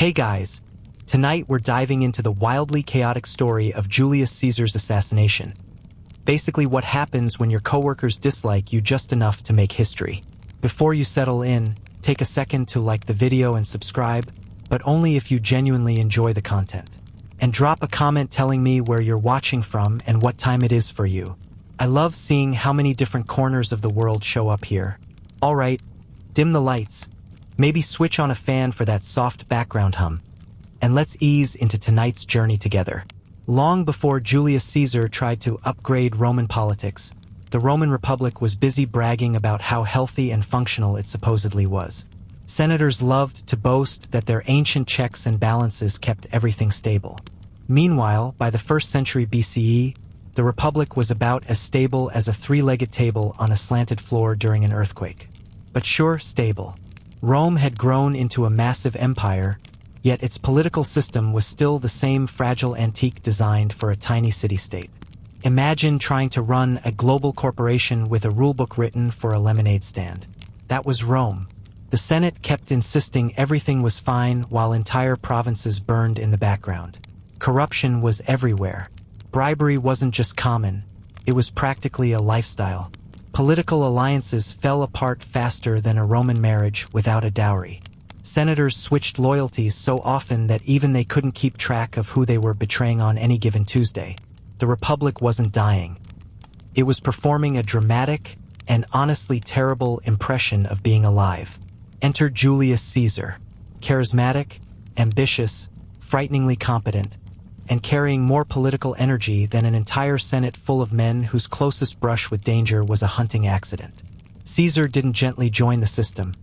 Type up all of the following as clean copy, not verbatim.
Hey guys, tonight we're diving into the wildly chaotic story of Julius Caesar's assassination. Basically what happens when your coworkers dislike you just enough to make history. Before you settle in, take a second to like the video and subscribe, but only if you genuinely enjoy the content. And drop a comment telling me where you're watching from and what time it is for you. I love seeing how many different corners of the world show up here. Alright, dim the lights. Maybe switch on a fan for that soft background hum. And let's ease into tonight's journey together. Long before Julius Caesar tried to upgrade Roman politics, the Roman Republic was busy bragging about how healthy and functional it supposedly was. Senators loved to boast that their ancient checks and balances kept everything stable. Meanwhile, by the 1st century BCE, the Republic was about as stable as a three-legged table on a slanted floor during an earthquake. But sure, stable. Rome had grown into a massive empire, yet its political system was still the same fragile antique designed for a tiny city-state. Imagine trying to run a global corporation with a rulebook written for a lemonade stand. That was Rome. The Senate kept insisting everything was fine while entire provinces burned in the background. Corruption was everywhere. Bribery wasn't just common, it was practically a lifestyle. Political alliances fell apart faster than a Roman marriage without a dowry. Senators switched loyalties so often that even they couldn't keep track of who they were betraying on any given Tuesday. The Republic wasn't dying. It was performing a dramatic and honestly terrible impression of being alive. Enter Julius Caesar, charismatic, ambitious, frighteningly competent, and carrying more political energy than an entire Senate full of men whose closest brush with danger was a hunting accident. Caesar didn't gently join the system.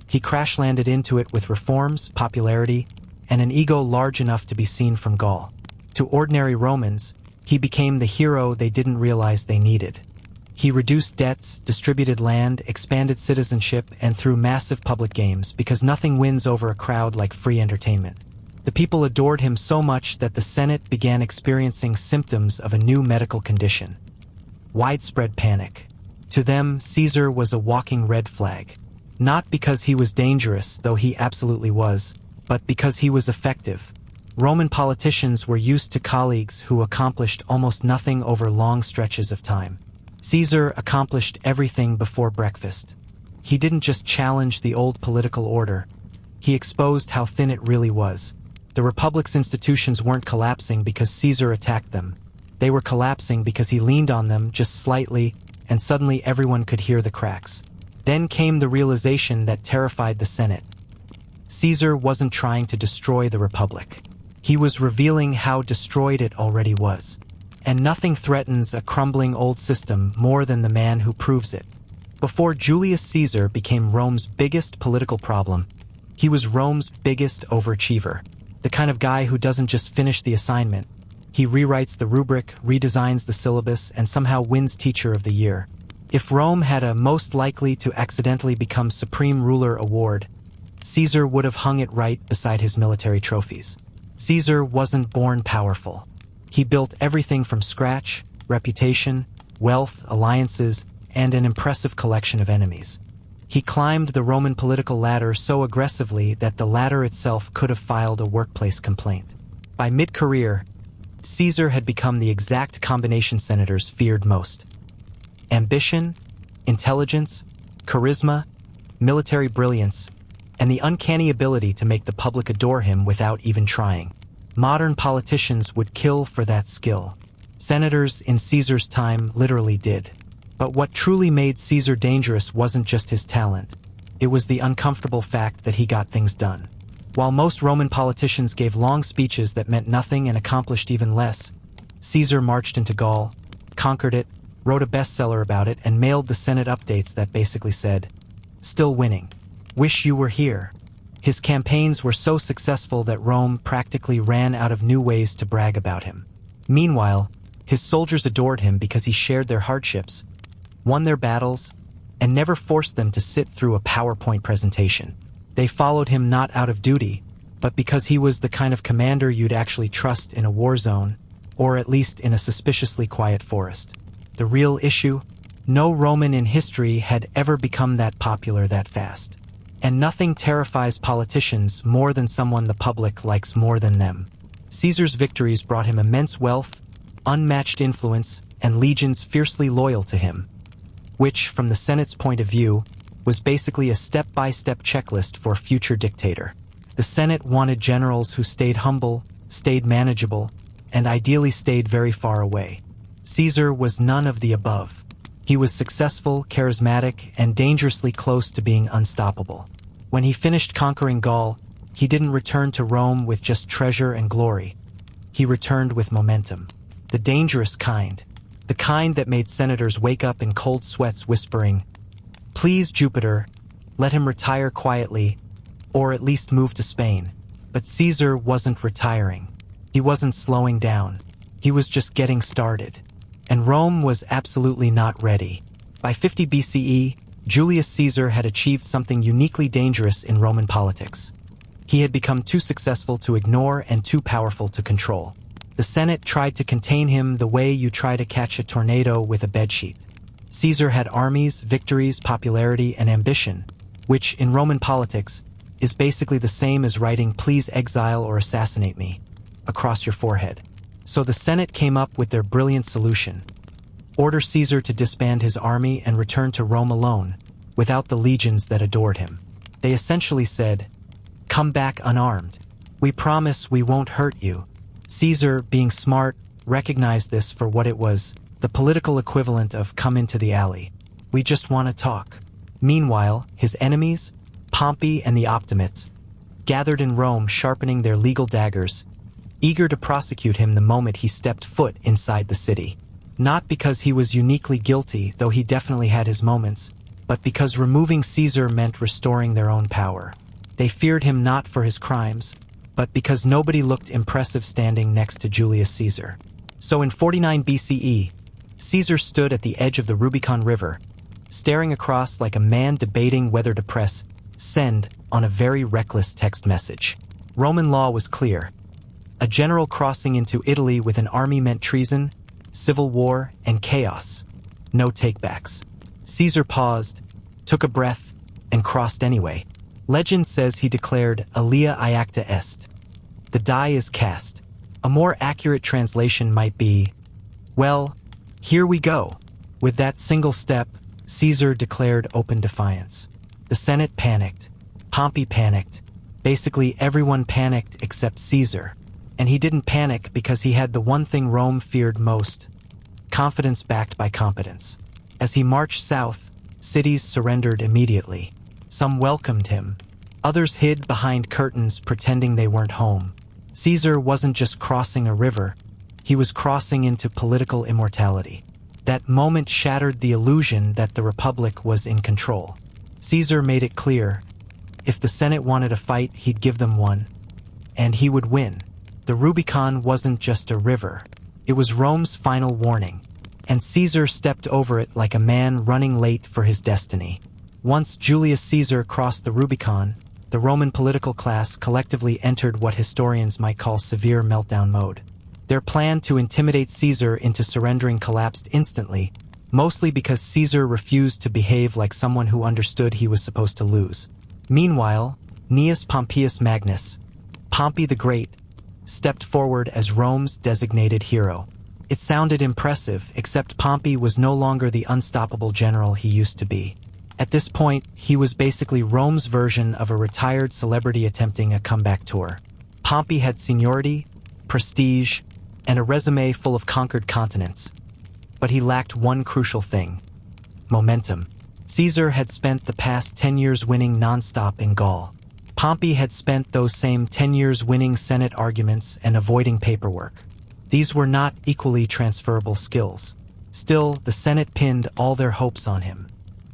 He crash-landed into it with reforms, popularity, and an ego large enough to be seen from Gaul. To ordinary Romans, he became the hero they didn't realize they needed. He reduced debts, distributed land, expanded citizenship, and threw massive public games because nothing wins over a crowd like free entertainment. The people adored him so much that the Senate began experiencing symptoms of a new medical condition: widespread panic. To them, Caesar was a walking red flag. Not because he was dangerous, though he absolutely was, but because he was effective. Roman politicians were used to colleagues who accomplished almost nothing over long stretches of time. Caesar accomplished everything before breakfast. He didn't just challenge the old political order, he exposed how thin it really was. The Republic's institutions weren't collapsing because Caesar attacked them. They were collapsing because he leaned on them just slightly, and suddenly everyone could hear the cracks. Then came the realization that terrified the Senate. Caesar wasn't trying to destroy the Republic. He was revealing how destroyed it already was. And nothing threatens a crumbling old system more than the man who proves it. Before Julius Caesar became Rome's biggest political problem, he was Rome's biggest overachiever. The kind of guy who doesn't just finish the assignment. He rewrites the rubric, redesigns the syllabus, and somehow wins Teacher of the Year. If Rome had a most likely to accidentally become supreme ruler award, Caesar would have hung it right beside his military trophies. Caesar wasn't born powerful. He built everything from scratch: reputation, wealth, alliances, and an impressive collection of enemies. He climbed the Roman political ladder so aggressively that the ladder itself could have filed a workplace complaint. By mid-career, Caesar had become the exact combination senators feared most: ambition, intelligence, charisma, military brilliance, and the uncanny ability to make the public adore him without even trying. Modern politicians would kill for that skill. Senators in Caesar's time literally did. But what truly made Caesar dangerous wasn't just his talent. It was the uncomfortable fact that he got things done. While most Roman politicians gave long speeches that meant nothing and accomplished even less, Caesar marched into Gaul, conquered it, wrote a bestseller about it, and mailed the Senate updates that basically said, "Still winning. Wish you were here." His campaigns were so successful that Rome practically ran out of new ways to brag about him. Meanwhile, his soldiers adored him because he shared their hardships, won their battles, and never forced them to sit through a PowerPoint presentation. They followed him not out of duty, but because he was the kind of commander you'd actually trust in a war zone, or at least in a suspiciously quiet forest. The real issue? No Roman in history had ever become that popular that fast. And nothing terrifies politicians more than someone the public likes more than them. Caesar's victories brought him immense wealth, unmatched influence, and legions fiercely loyal to him, which, from the Senate's point of view, was basically a step-by-step checklist for a future dictator. The Senate wanted generals who stayed humble, stayed manageable, and ideally stayed very far away. Caesar was none of the above. He was successful, charismatic, and dangerously close to being unstoppable. When he finished conquering Gaul, he didn't return to Rome with just treasure and glory. He returned with momentum. The dangerous kind. The kind that made senators wake up in cold sweats whispering, "Please, Jupiter, let him retire quietly, or at least move to Spain." But Caesar wasn't retiring. He wasn't slowing down. He was just getting started. And Rome was absolutely not ready. By 50 BCE, Julius Caesar had achieved something uniquely dangerous in Roman politics. He had become too successful to ignore and too powerful to control. The Senate tried to contain him the way you try to catch a tornado with a bedsheet. Caesar had armies, victories, popularity, and ambition, which, in Roman politics, is basically the same as writing "Please exile or assassinate me" across your forehead. So the Senate came up with their brilliant solution. Order Caesar to disband his army and return to Rome alone, without the legions that adored him. They essentially said, "Come back unarmed. We promise we won't hurt you." Caesar, being smart, recognized this for what it was, the political equivalent of "come into the alley. We just want to talk." Meanwhile, his enemies, Pompey and the Optimates, gathered in Rome sharpening their legal daggers, eager to prosecute him the moment he stepped foot inside the city. Not because he was uniquely guilty, though he definitely had his moments, but because removing Caesar meant restoring their own power. They feared him not for his crimes, but because nobody looked impressive standing next to Julius Caesar. So in 49 BCE, Caesar stood at the edge of the Rubicon River, staring across like a man debating whether to press send on a very reckless text message. Roman law was clear. A general crossing into Italy with an army meant treason, civil war, and chaos. No takebacks. Caesar paused, took a breath, and crossed anyway. Legend says he declared, "Alia iacta est." The die is cast. A more accurate translation might be, "Well, here we go." With that single step, Caesar declared open defiance. The Senate panicked. Pompey panicked. Basically, everyone panicked except Caesar. And he didn't panic because he had the one thing Rome feared most: confidence backed by competence. As he marched south, cities surrendered immediately. Some welcomed him. Others hid behind curtains pretending they weren't home. Caesar wasn't just crossing a river. He was crossing into political immortality. That moment shattered the illusion that the Republic was in control. Caesar made it clear, if the Senate wanted a fight, he'd give them one. And he would win. The Rubicon wasn't just a river. It was Rome's final warning. And Caesar stepped over it like a man running late for his destiny. Once Julius Caesar crossed the Rubicon, the Roman political class collectively entered what historians might call severe meltdown mode. Their plan to intimidate Caesar into surrendering collapsed instantly, mostly because Caesar refused to behave like someone who understood he was supposed to lose. Meanwhile, Gnaeus Pompeius Magnus, Pompey the Great, stepped forward as Rome's designated hero. It sounded impressive, except Pompey was no longer the unstoppable general he used to be. At this point, he was basically Rome's version of a retired celebrity attempting a comeback tour. Pompey had seniority, prestige, and a resume full of conquered continents. But he lacked one crucial thing: momentum. Caesar had spent the past 10 years winning nonstop in Gaul. Pompey had spent those same 10 years winning Senate arguments and avoiding paperwork. These were not equally transferable skills. Still, the Senate pinned all their hopes on him.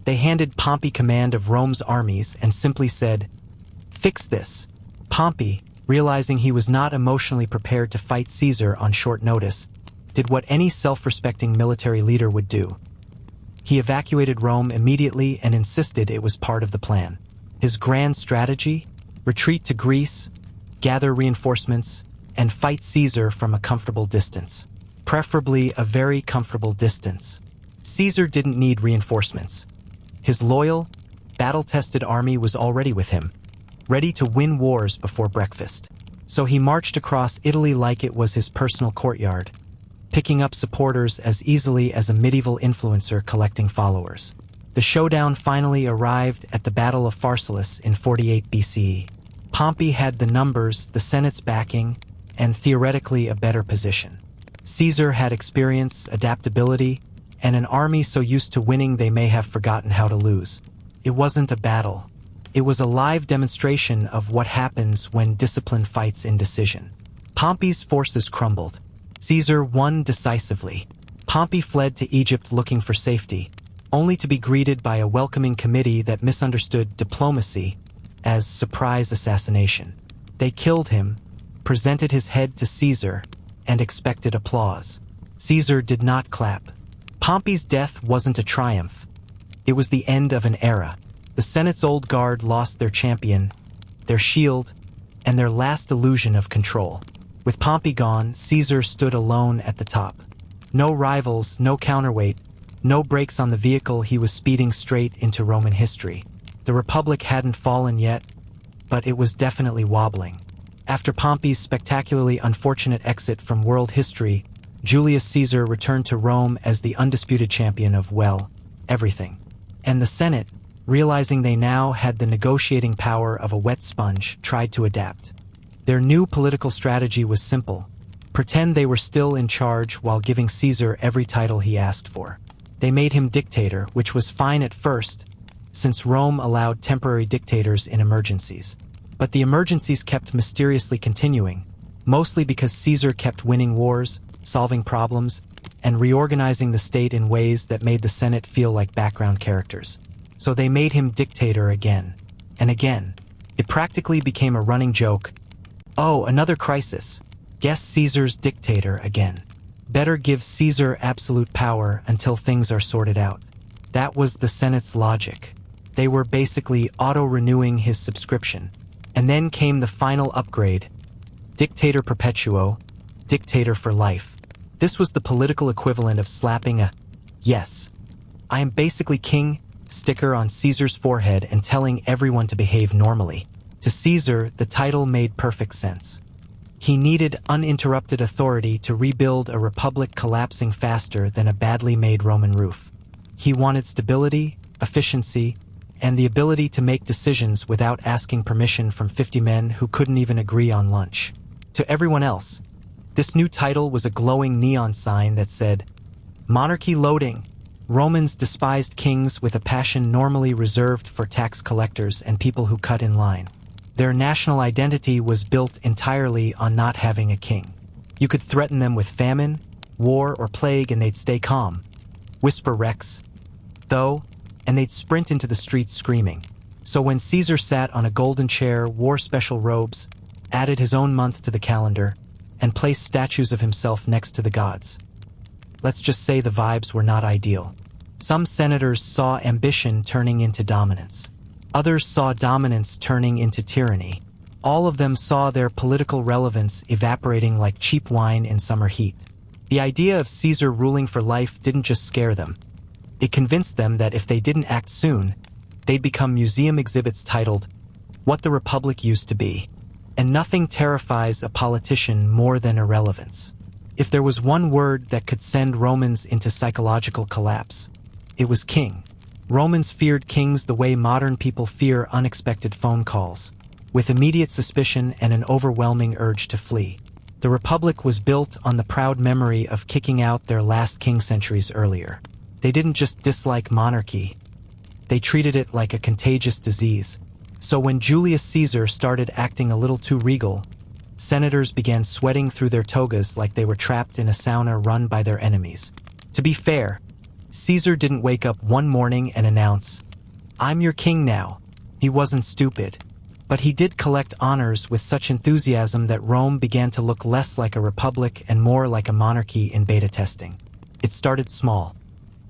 They handed Pompey command of Rome's armies and simply said, "Fix this." Pompey, realizing he was not emotionally prepared to fight Caesar on short notice, did what any self-respecting military leader would do. He evacuated Rome immediately and insisted it was part of the plan. His grand strategy? Retreat to Greece, gather reinforcements, and fight Caesar from a comfortable distance. Preferably a very comfortable distance. Caesar didn't need reinforcements. His loyal, battle-tested army was already with him, ready to win wars before breakfast. So he marched across Italy like it was his personal courtyard, picking up supporters as easily as a medieval influencer collecting followers. The showdown finally arrived at the Battle of Pharsalus in 48 BCE. Pompey had the numbers, the Senate's backing, and theoretically a better position. Caesar had experience, adaptability, and an army so used to winning they may have forgotten how to lose. It wasn't a battle. It was a live demonstration of what happens when discipline fights indecision. Pompey's forces crumbled. Caesar won decisively. Pompey fled to Egypt looking for safety, only to be greeted by a welcoming committee that misunderstood diplomacy as surprise assassination. They killed him, presented his head to Caesar, and expected applause. Caesar did not clap. Pompey's death wasn't a triumph. It was the end of an era. The Senate's old guard lost their champion, their shield, and their last illusion of control. With Pompey gone, Caesar stood alone at the top. No rivals, no counterweight, no brakes on the vehicle. He was speeding straight into Roman history. The Republic hadn't fallen yet, but it was definitely wobbling. After Pompey's spectacularly unfortunate exit from world history, Julius Caesar returned to Rome as the undisputed champion of, well, everything. And the Senate, realizing they now had the negotiating power of a wet sponge, tried to adapt. Their new political strategy was simple: pretend they were still in charge while giving Caesar every title he asked for. They made him dictator, which was fine at first, since Rome allowed temporary dictators in emergencies. But the emergencies kept mysteriously continuing, mostly because Caesar kept winning wars, solving problems, and reorganizing the state in ways that made the Senate feel like background characters. So they made him dictator again and again. It practically became a running joke. Oh, another crisis. Guess Caesar's dictator again. Better give Caesar absolute power until things are sorted out. That was the Senate's logic. They were basically auto-renewing his subscription. And then came the final upgrade: Dictator Perpetuo, Dictator for life. This was the political equivalent of slapping a "yes, I am basically king" sticker on Caesar's forehead and telling everyone to behave normally. To Caesar, the title made perfect sense. He needed uninterrupted authority to rebuild a republic collapsing faster than a badly made Roman roof. He wanted stability, efficiency, and the ability to make decisions without asking permission from 50 men who couldn't even agree on lunch. To everyone else, this new title was a glowing neon sign that said, "Monarchy loading." Romans despised kings with a passion normally reserved for tax collectors and people who cut in line. Their national identity was built entirely on not having a king. You could threaten them with famine, war, or plague and they'd stay calm. Whisper Rex, though, and they'd sprint into the streets screaming. So when Caesar sat on a golden chair, wore special robes, added his own month to the calendar, and placed statues of himself next to the gods, let's just say the vibes were not ideal. Some senators saw ambition turning into dominance. Others saw dominance turning into tyranny. All of them saw their political relevance evaporating like cheap wine in summer heat. The idea of Caesar ruling for life didn't just scare them. It convinced them that if they didn't act soon, they'd become museum exhibits titled, "What the Republic Used to Be." And nothing terrifies a politician more than irrelevance. If there was one word that could send Romans into psychological collapse, it was king. Romans feared kings the way modern people fear unexpected phone calls, with immediate suspicion and an overwhelming urge to flee. The Republic was built on the proud memory of kicking out their last king centuries earlier. They didn't just dislike monarchy, they treated it like a contagious disease. So when Julius Caesar started acting a little too regal, senators began sweating through their togas like they were trapped in a sauna run by their enemies. To be fair, Caesar didn't wake up one morning and announce, "I'm your king now." He wasn't stupid. But he did collect honors with such enthusiasm that Rome began to look less like a republic and more like a monarchy in beta testing. It started small.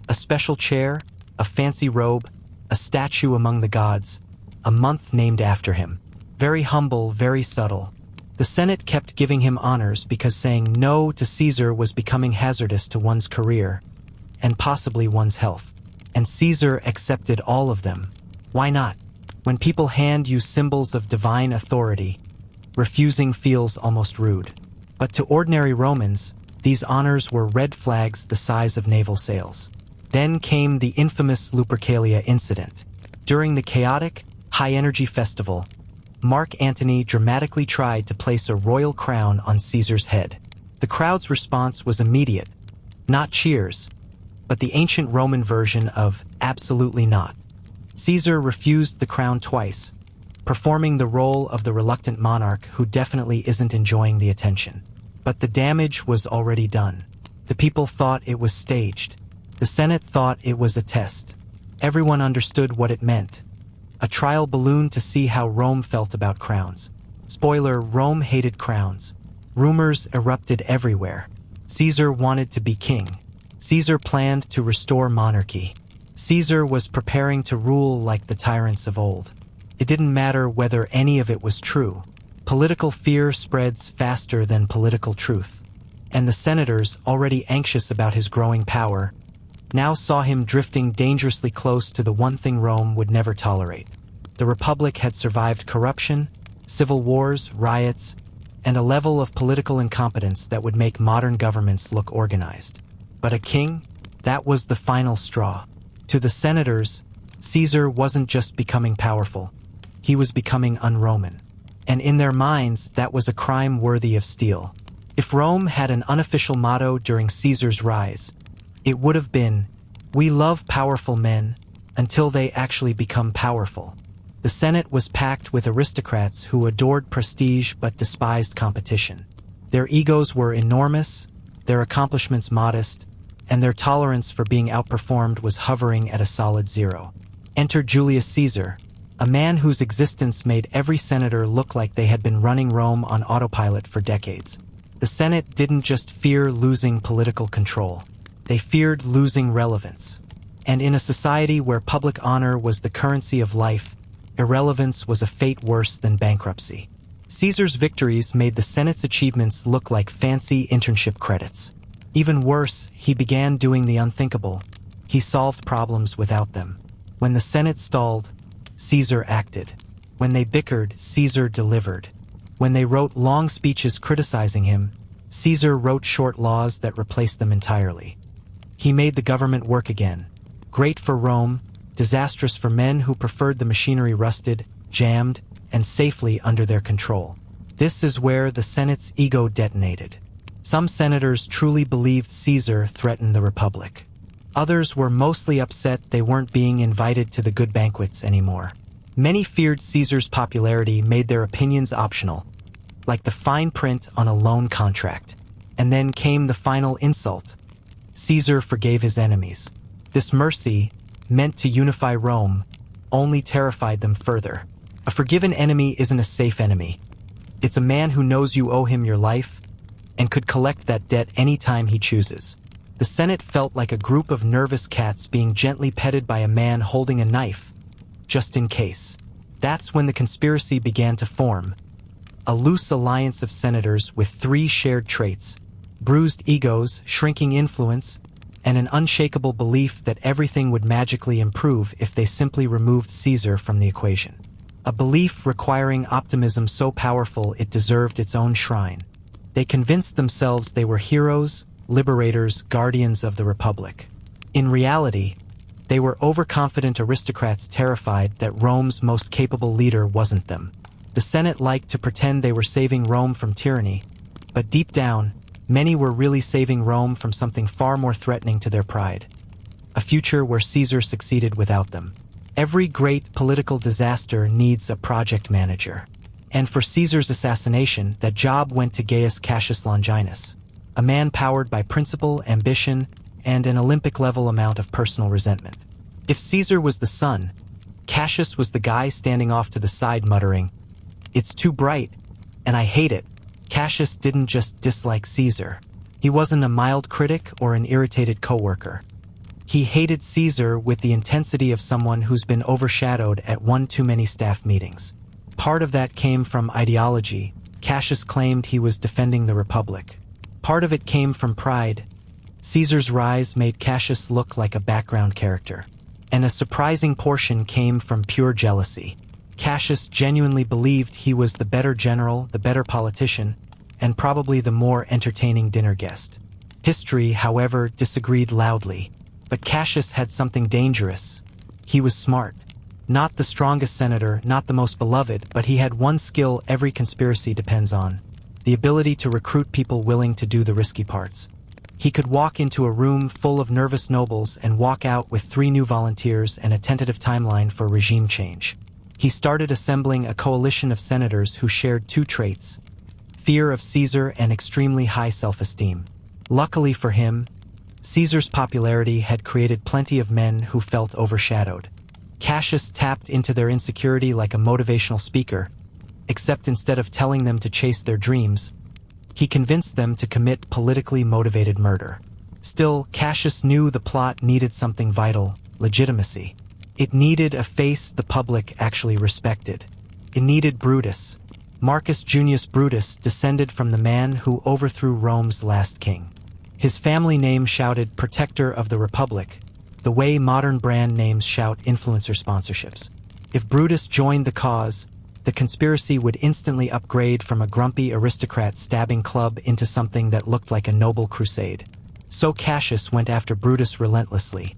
A special chair, a fancy robe, a statue among the gods, a month named after him. Very humble, very subtle. The Senate kept giving him honors because saying no to Caesar was becoming hazardous to one's career, and possibly one's health. And Caesar accepted all of them. Why not? When people hand you symbols of divine authority, refusing feels almost rude. But to ordinary Romans, these honors were red flags the size of naval sails. Then came the infamous Lupercalia incident. During the chaotic, high-energy festival, Mark Antony dramatically tried to place a royal crown on Caesar's head. The crowd's response was immediate, not cheers, but the ancient Roman version of absolutely not. Caesar refused the crown twice, performing the role of the reluctant monarch who definitely isn't enjoying the attention. But the damage was already done. The people thought it was staged. The Senate thought it was a test. Everyone understood what it meant. A trial balloon to see how Rome felt about crowns. Spoiler, Rome hated crowns. Rumors erupted everywhere. Caesar wanted to be king. Caesar planned to restore monarchy. Caesar was preparing to rule like the tyrants of old. It didn't matter whether any of it was true. Political fear spreads faster than political truth. And the senators, already anxious about his growing power, now saw him drifting dangerously close to the one thing Rome would never tolerate. The Republic had survived corruption, civil wars, riots, and a level of political incompetence that would make modern governments look organized. But a king? That was the final straw. To the senators, Caesar wasn't just becoming powerful. He was becoming un-Roman. And in their minds, that was a crime worthy of steel. If Rome had an unofficial motto during Caesar's rise, it would have been, "We love powerful men until they actually become powerful." The Senate was packed with aristocrats who adored prestige but despised competition. Their egos were enormous, their accomplishments modest, and their tolerance for being outperformed was hovering at a solid zero. Enter Julius Caesar, a man whose existence made every senator look like they had been running Rome on autopilot for decades. The Senate didn't just fear losing political control. They feared losing relevance. And in a society where public honor was the currency of life, irrelevance was a fate worse than bankruptcy. Caesar's victories made the Senate's achievements look like fancy internship credits. Even worse, he began doing the unthinkable. He solved problems without them. When the Senate stalled, Caesar acted. When they bickered, Caesar delivered. When they wrote long speeches criticizing him, Caesar wrote short laws that replaced them entirely. He made the government work again. Great for Rome, disastrous for men who preferred the machinery rusted, jammed, and safely under their control. This is where the Senate's ego detonated. Some senators truly believed Caesar threatened the Republic. Others were mostly upset they weren't being invited to the good banquets anymore. Many feared Caesar's popularity made their opinions optional, like the fine print on a loan contract. And then came the final insult. Caesar forgave his enemies. This mercy, meant to unify Rome, only terrified them further. A forgiven enemy isn't a safe enemy. It's a man who knows you owe him your life and could collect that debt any time he chooses. The Senate felt like a group of nervous cats being gently petted by a man holding a knife, just in case. That's when the conspiracy began to form. A loose alliance of senators with three shared traits: bruised egos, shrinking influence, and an unshakable belief that everything would magically improve if they simply removed Caesar from the equation. A belief requiring optimism so powerful it deserved its own shrine. They convinced themselves they were heroes, liberators, guardians of the Republic. In reality, they were overconfident aristocrats terrified that Rome's most capable leader wasn't them. The Senate liked to pretend they were saving Rome from tyranny, but deep down, many were really saving Rome from something far more threatening to their pride. A future where Caesar succeeded without them. Every great political disaster needs a project manager. And for Caesar's assassination, that job went to Gaius Cassius Longinus, a man powered by principle, ambition, and an Olympic-level amount of personal resentment. If Caesar was the sun, Cassius was the guy standing off to the side muttering, "It's too bright, and I hate it." Cassius didn't just dislike Caesar. He wasn't a mild critic or an irritated coworker. He hated Caesar with the intensity of someone who's been overshadowed at one too many staff meetings. Part of that came from ideology. Cassius claimed he was defending the Republic. Part of it came from pride. Caesar's rise made Cassius look like a background character. and a surprising portion came from pure jealousy. Cassius genuinely believed he was the better general, the better politician, and probably the more entertaining dinner guest. History, however, disagreed loudly. But Cassius had something dangerous. He was smart. Not the strongest senator, not the most beloved, but he had one skill every conspiracy depends on: the ability to recruit people willing to do the risky parts. He could walk into a room full of nervous nobles and walk out with 3 new volunteers and a tentative timeline for regime change. He started assembling a coalition of senators who shared 2 traits: fear of Caesar and extremely high self-esteem. Luckily for him, Caesar's popularity had created plenty of men who felt overshadowed. Cassius tapped into their insecurity like a motivational speaker, except instead of telling them to chase their dreams, he convinced them to commit politically motivated murder. Still, Cassius knew the plot needed something vital: legitimacy. It needed a face the public actually respected. It needed Brutus. Marcus Junius Brutus descended from the man who overthrew Rome's last king. His family name shouted "Protector of the Republic," the way modern brand names shout influencer sponsorships. If Brutus joined the cause, the conspiracy would instantly upgrade from a grumpy aristocrat stabbing club into something that looked like a noble crusade. So Cassius went after Brutus relentlessly,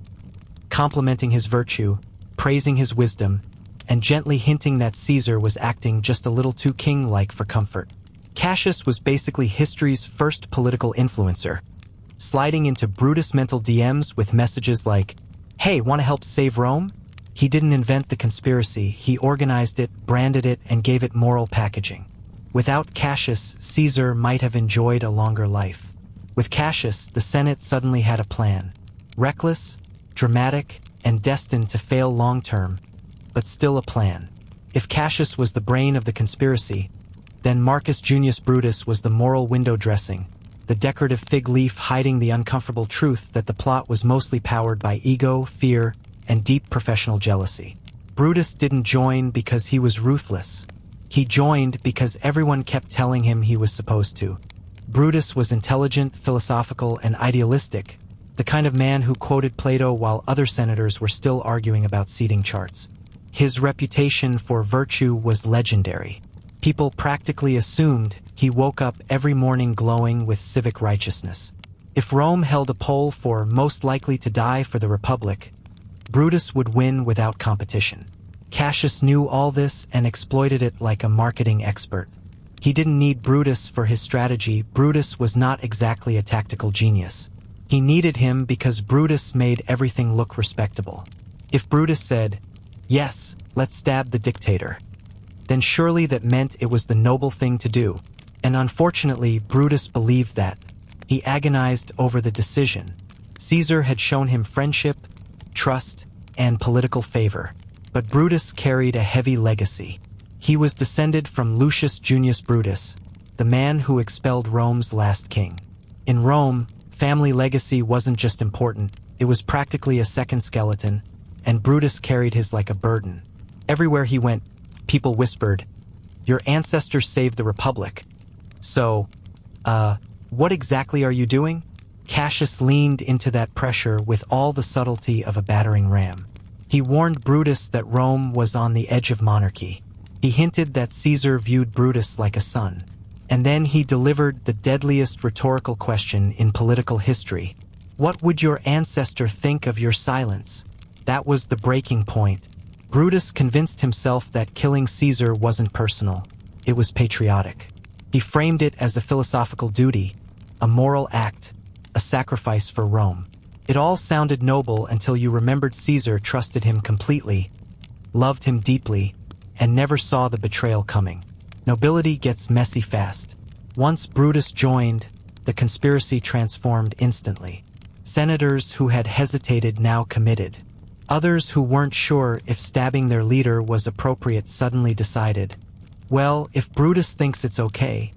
complimenting his virtue, praising his wisdom, and gently hinting that Caesar was acting just a little too king-like for comfort. Cassius was basically history's first political influencer, sliding into Brutus' mental DMs with messages like, "Hey, want to help save Rome?" He didn't invent the conspiracy, he organized it, branded it, and gave it moral packaging. Without Cassius, Caesar might have enjoyed a longer life. With Cassius, the Senate suddenly had a plan. Reckless, dramatic, and destined to fail long-term, but still a plan. If Cassius was the brain of the conspiracy, then Marcus Junius Brutus was the moral window dressing, the decorative fig leaf hiding the uncomfortable truth that the plot was mostly powered by ego, fear, and deep professional jealousy. Brutus didn't join because he was ruthless. He joined because everyone kept telling him he was supposed to. Brutus was intelligent, philosophical, and idealistic, the kind of man who quoted Plato while other senators were still arguing about seating charts. His reputation for virtue was legendary. People practically assumed he woke up every morning glowing with civic righteousness. If Rome held a poll for most likely to die for the Republic, Brutus would win without competition. Cassius knew all this and exploited it like a marketing expert. He didn't need Brutus for his strategy. Brutus was not exactly a tactical genius. He needed him because Brutus made everything look respectable. If Brutus said, "Yes, let's stab the dictator," then surely that meant it was the noble thing to do. And unfortunately, Brutus believed that. He agonized over the decision. Caesar had shown him friendship, trust, and political favor. But Brutus carried a heavy legacy. He was descended from Lucius Junius Brutus, the man who expelled Rome's last king. In Rome, family legacy wasn't just important, it was practically a second skeleton, and Brutus carried his like a burden. Everywhere he went, people whispered, "Your ancestors saved the Republic. So, what exactly are you doing?" Cassius leaned into that pressure with all the subtlety of a battering ram. He warned Brutus that Rome was on the edge of monarchy. He hinted that Caesar viewed Brutus like a son. And then he delivered the deadliest rhetorical question in political history. What would your ancestor think of your silence? That was the breaking point. Brutus convinced himself that killing Caesar wasn't personal. It was patriotic. He framed it as a philosophical duty, a moral act, a sacrifice for Rome. It all sounded noble until you remembered Caesar trusted him completely, loved him deeply, and never saw the betrayal coming. Nobility gets messy fast. Once Brutus joined, the conspiracy transformed instantly. Senators who had hesitated now committed. Others who weren't sure if stabbing their leader was appropriate suddenly decided, well, if Brutus thinks it's okay,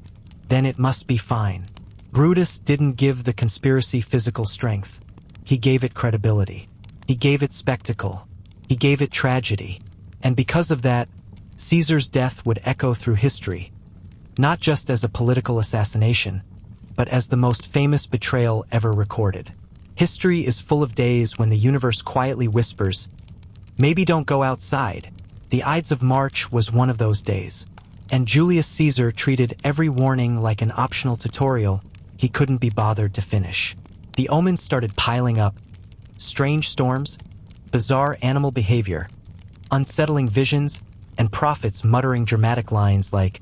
then it must be fine. Brutus didn't give the conspiracy physical strength. He gave it credibility. He gave it spectacle. He gave it tragedy. And because of that, Caesar's death would echo through history, not just as a political assassination, but as the most famous betrayal ever recorded. History is full of days when the universe quietly whispers, Maybe don't go outside. The Ides of March was one of those days. And Julius Caesar treated every warning like an optional tutorial he couldn't be bothered to finish. The omens started piling up. Strange storms, bizarre animal behavior, unsettling visions, and prophets muttering dramatic lines like,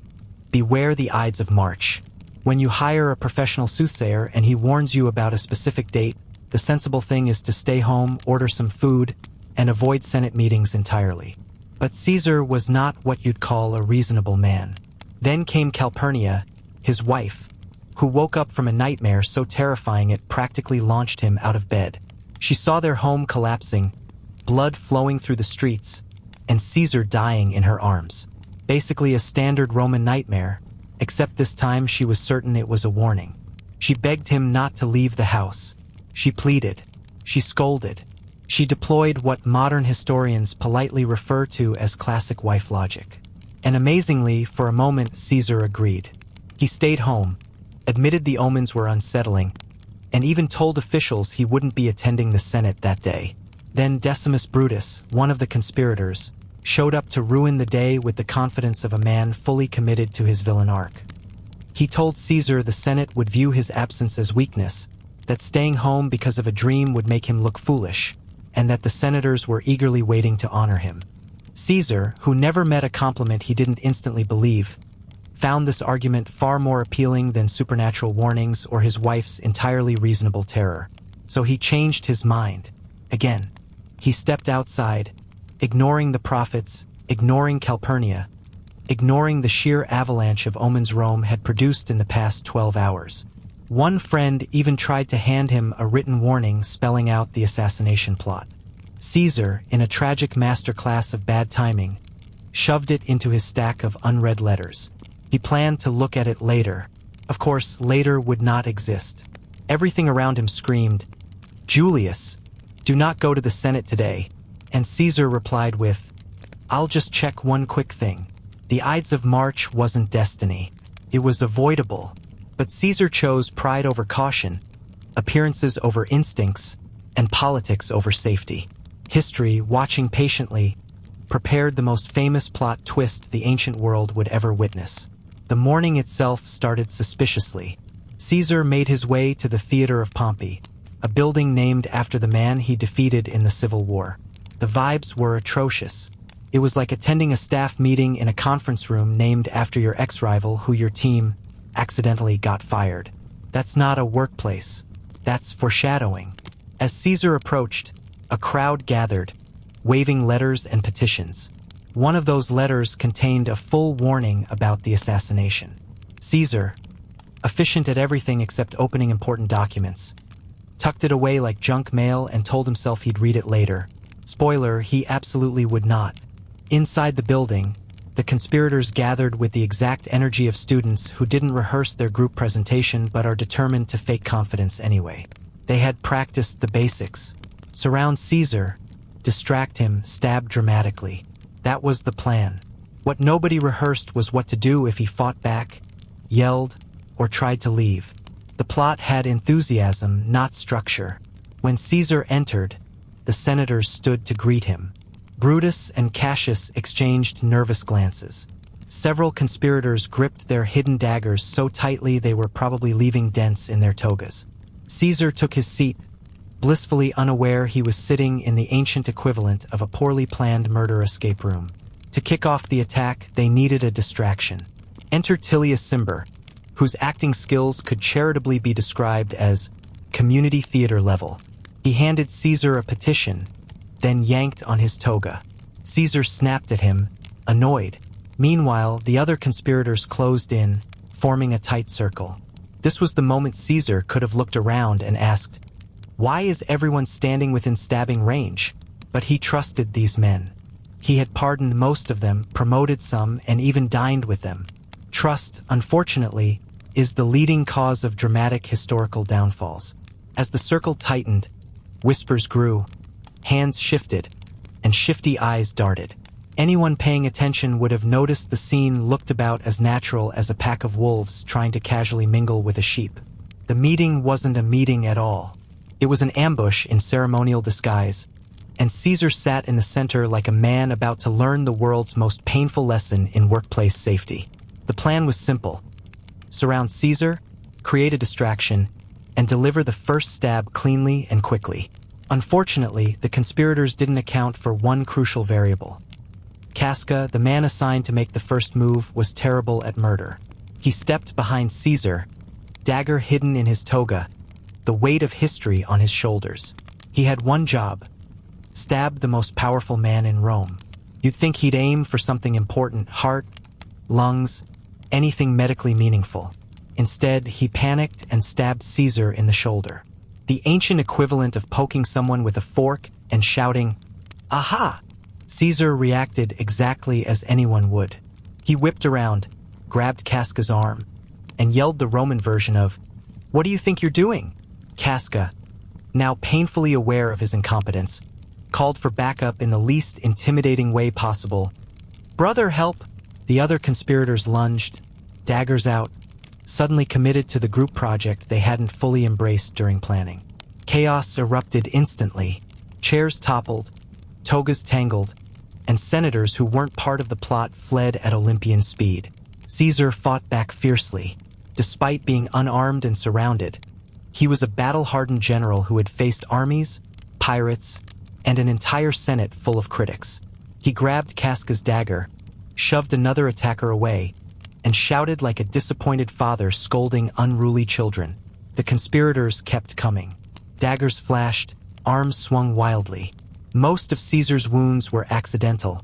"Beware the Ides of March." When you hire a professional soothsayer and he warns you about a specific date, the sensible thing is to stay home, order some food, and avoid Senate meetings entirely. But Caesar was not what you'd call a reasonable man. Then came Calpurnia, his wife, who woke up from a nightmare so terrifying it practically launched him out of bed. She saw their home collapsing, blood flowing through the streets, and Caesar dying in her arms. Basically a standard Roman nightmare, except this time she was certain it was a warning. She begged him not to leave the house. She pleaded. She scolded. She deployed what modern historians politely refer to as classic wife logic. And amazingly, for a moment, Caesar agreed. He stayed home, admitted the omens were unsettling, and even told officials he wouldn't be attending the Senate that day. Then Decimus Brutus, one of the conspirators, showed up to ruin the day with the confidence of a man fully committed to his villain arc. He told Caesar the Senate would view his absence as weakness, that staying home because of a dream would make him look foolish, and that the senators were eagerly waiting to honor him. Caesar, who never met a compliment he didn't instantly believe, found this argument far more appealing than supernatural warnings or his wife's entirely reasonable terror. So he changed his mind. Again, he stepped outside, ignoring the prophets, ignoring Calpurnia, ignoring the sheer avalanche of omens Rome had produced in the past 12 hours. One friend even tried to hand him a written warning spelling out the assassination plot. Caesar, in a tragic masterclass of bad timing, shoved it into his stack of unread letters. He planned to look at it later. Of course, later would not exist. Everything around him screamed, "Julius, do not go to the Senate today." And Caesar replied with, "I'll just check one quick thing. The Ides of March wasn't destiny. It was avoidable." But Caesar chose pride over caution, appearances over instincts, and politics over safety. History, watching patiently, prepared the most famous plot twist the ancient world would ever witness. The morning itself started suspiciously. Caesar made his way to the Theater of Pompey, a building named after the man he defeated in the Civil War. The vibes were atrocious. It was like attending a staff meeting in a conference room named after your ex-rival who your team accidentally got fired. That's not a workplace. That's foreshadowing. As Caesar approached, a crowd gathered, waving letters and petitions. One of those letters contained a full warning about the assassination. Caesar, efficient at everything except opening important documents, tucked it away like junk mail and told himself he'd read it later. Spoiler, he absolutely would not. Inside the building, the conspirators gathered with the exact energy of students who didn't rehearse their group presentation but are determined to fake confidence anyway. They had practiced the basics. Surround Caesar, distract him, stab dramatically. That was the plan. What nobody rehearsed was what to do if he fought back, yelled, or tried to leave. The plot had enthusiasm, not structure. When Caesar entered, the senators stood to greet him. Brutus and Cassius exchanged nervous glances. Several conspirators gripped their hidden daggers so tightly they were probably leaving dents in their togas. Caesar took his seat, blissfully unaware he was sitting in the ancient equivalent of a poorly planned murder escape room. To kick off the attack, they needed a distraction. Enter Tullius Cimber, whose acting skills could charitably be described as community theater level. He handed Caesar a petition, then yanked on his toga. Caesar snapped at him, annoyed. Meanwhile, the other conspirators closed in, forming a tight circle. This was the moment Caesar could have looked around and asked, "Why is everyone standing within stabbing range?" But he trusted these men. He had pardoned most of them, promoted some, and even dined with them. Trust, unfortunately, is the leading cause of dramatic historical downfalls. As the circle tightened, whispers grew, hands shifted, and shifty eyes darted. Anyone paying attention would have noticed the scene looked about as natural as a pack of wolves trying to casually mingle with a sheep. The meeting wasn't a meeting at all. It was an ambush in ceremonial disguise, and Caesar sat in the center like a man about to learn the world's most painful lesson in workplace safety. The plan was simple: surround Caesar, create a distraction, and deliver the first stab cleanly and quickly. Unfortunately, the conspirators didn't account for one crucial variable. Casca, the man assigned to make the first move, was terrible at murder. He stepped behind Caesar, dagger hidden in his toga, the weight of history on his shoulders. He had one job: stab the most powerful man in Rome. You'd think he'd aim for something important: heart, lungs, anything medically meaningful. Instead, he panicked and stabbed Caesar in the shoulder. The ancient equivalent of poking someone with a fork and shouting, "Aha!" Caesar reacted exactly as anyone would. He whipped around, grabbed Casca's arm, and yelled the Roman version of, "What do you think you're doing?" Casca, now painfully aware of his incompetence, called for backup in the least intimidating way possible. "Brother, help!" The other conspirators lunged, daggers out, suddenly committed to the group project they hadn't fully embraced during planning. Chaos erupted instantly. Chairs toppled, togas tangled, and senators who weren't part of the plot fled at Olympian speed. Caesar fought back fiercely. Despite being unarmed and surrounded, he was a battle-hardened general who had faced armies, pirates, and an entire senate full of critics. He grabbed Casca's dagger, shoved another attacker away, and shouted like a disappointed father scolding unruly children. The conspirators kept coming. Daggers flashed, arms swung wildly. Most of Caesar's wounds were accidental,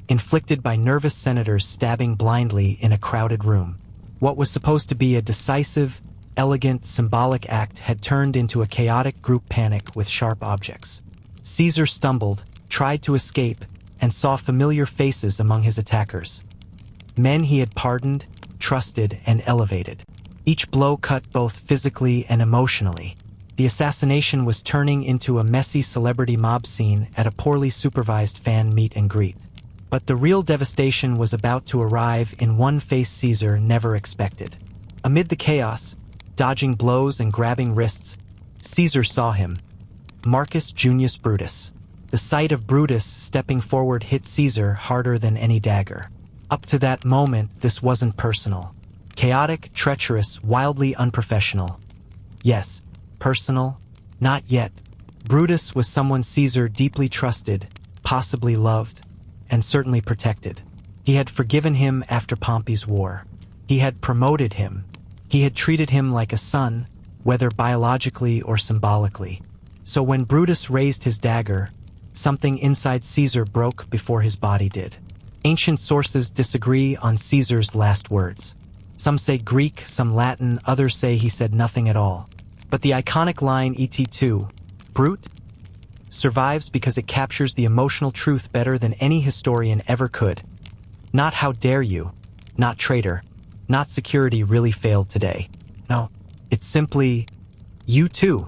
inflicted by nervous senators stabbing blindly in a crowded room. What was supposed to be a decisive, elegant, symbolic act had turned into a chaotic group panic with sharp objects. Caesar stumbled, tried to escape, and saw familiar faces among his attackers. Men he had pardoned, trusted, and elevated. Each blow cut both physically and emotionally. The assassination was turning into a messy celebrity mob scene at a poorly supervised fan meet and greet. But the real devastation was about to arrive in one face Caesar never expected. Amid the chaos, dodging blows and grabbing wrists, Caesar saw him: Marcus Junius Brutus. The sight of Brutus stepping forward hit Caesar harder than any dagger. Up to that moment, this wasn't personal. Chaotic, treacherous, wildly unprofessional. Yes, personal, not yet. Brutus was someone Caesar deeply trusted, possibly loved, and certainly protected. He had forgiven him after Pompey's war. He had promoted him. He had treated him like a son, whether biologically or symbolically. So when Brutus raised his dagger, something inside Caesar broke before his body did. Ancient sources disagree on Caesar's last words. Some say Greek, some Latin, others say he said nothing at all. But the iconic line "Et2, Brute," survives because it captures the emotional truth better than any historian ever could. Not "how dare you," not "traitor," not "security really failed today." No, it's simply "you too."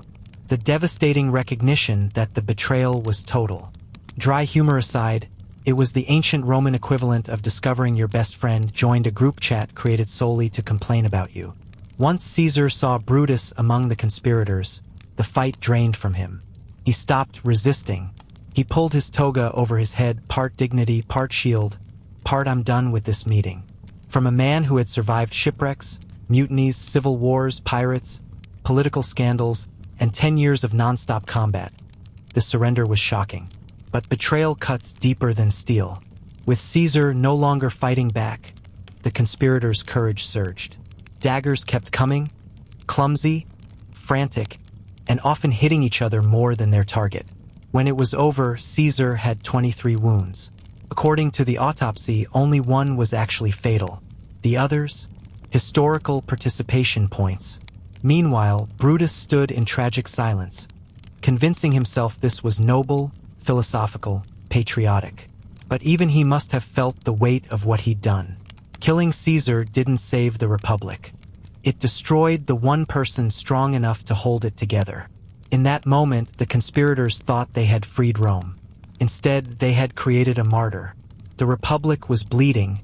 The devastating recognition that the betrayal was total. Dry humor aside, it was the ancient Roman equivalent of discovering your best friend joined a group chat created solely to complain about you. Once Caesar saw Brutus among the conspirators, the fight drained from him. He stopped resisting. He pulled his toga over his head, part dignity, part shield, part "I'm done with this meeting." From a man who had survived shipwrecks, mutinies, civil wars, pirates, political scandals, and 10 years of non-stop combat, the surrender was shocking. But betrayal cuts deeper than steel. With Caesar no longer fighting back, the conspirators' courage surged. Daggers kept coming, clumsy, frantic, and often hitting each other more than their target. When it was over, Caesar had 23 wounds. According to the autopsy, only one was actually fatal. The others? Historical participation points. Meanwhile, Brutus stood in tragic silence, convincing himself this was noble, philosophical, patriotic. But even he must have felt the weight of what he'd done. Killing Caesar didn't save the Republic. It destroyed the one person strong enough to hold it together. In that moment, the conspirators thought they had freed Rome. Instead, they had created a martyr. The Republic was bleeding,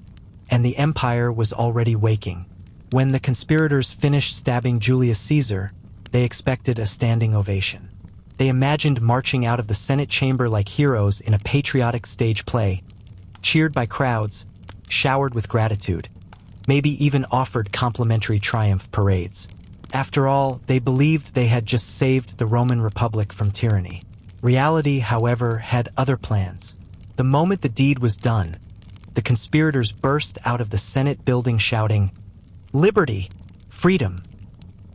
and the Empire was already waking. When the conspirators finished stabbing Julius Caesar, they expected a standing ovation. They imagined marching out of the Senate chamber like heroes in a patriotic stage play, cheered by crowds, showered with gratitude, maybe even offered complimentary triumph parades. After all, they believed they had just saved the Roman Republic from tyranny. Reality, however, had other plans. The moment the deed was done, the conspirators burst out of the Senate building shouting, "Liberty! Freedom!"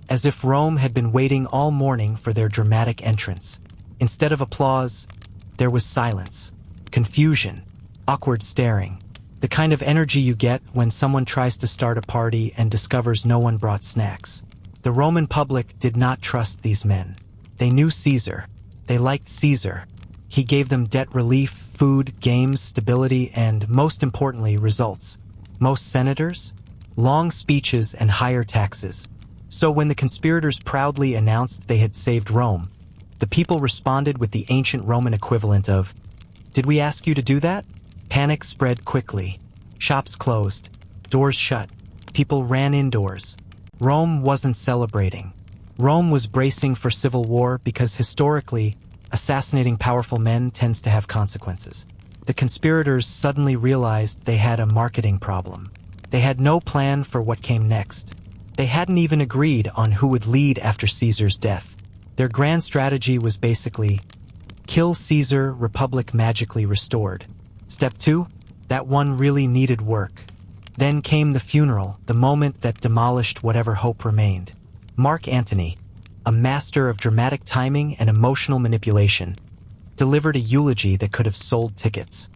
as if Rome had been waiting all morning for their dramatic entrance. Instead of applause, there was silence, confusion, awkward staring, the kind of energy you get when someone tries to start a party and discovers no one brought snacks. The Roman public did not trust these men. They knew Caesar. They liked Caesar. He gave them debt relief, food, games, stability, and, most importantly, results. Most senators? Long speeches and higher taxes. So when the conspirators proudly announced they had saved Rome, the people responded with the ancient Roman equivalent of, "Did we ask you to do that?" Panic spread quickly. Shops closed. Doors shut. People ran indoors. Rome wasn't celebrating. Rome was bracing for civil war because historically, assassinating powerful men tends to have consequences. The conspirators suddenly realized they had a marketing problem. They had no plan for what came next. They hadn't even agreed on who would lead after Caesar's death. Their grand strategy was basically, kill Caesar, Republic magically restored. Step 2, that one really needed work. Then came the funeral, the moment that demolished whatever hope remained. Mark Antony, a master of dramatic timing and emotional manipulation, delivered a eulogy that could have sold tickets.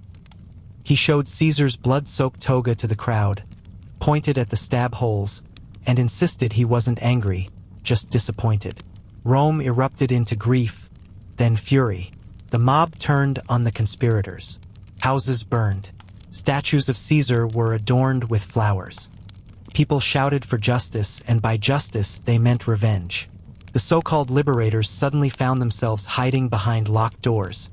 He showed Caesar's blood-soaked toga to the crowd, pointed at the stab holes, and insisted he wasn't angry, just disappointed. Rome erupted into grief, then fury. The mob turned on the conspirators. Houses burned. Statues of Caesar were adorned with flowers. People shouted for justice, and by justice they meant revenge. The so-called liberators suddenly found themselves hiding behind locked doors,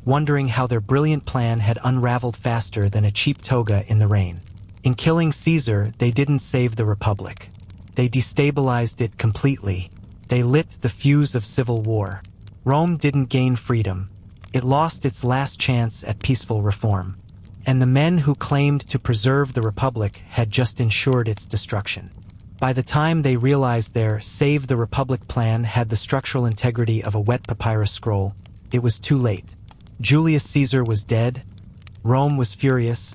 wondering how their brilliant plan had unraveled faster than a cheap toga in the rain. In killing Caesar, they didn't save the Republic. They destabilized it completely. They lit the fuse of civil war. Rome didn't gain freedom. It lost its last chance at peaceful reform. And the men who claimed to preserve the Republic had just ensured its destruction. By the time they realized their Save the Republic plan had the structural integrity of a wet papyrus scroll, it was too late. Julius Caesar was dead, Rome was furious,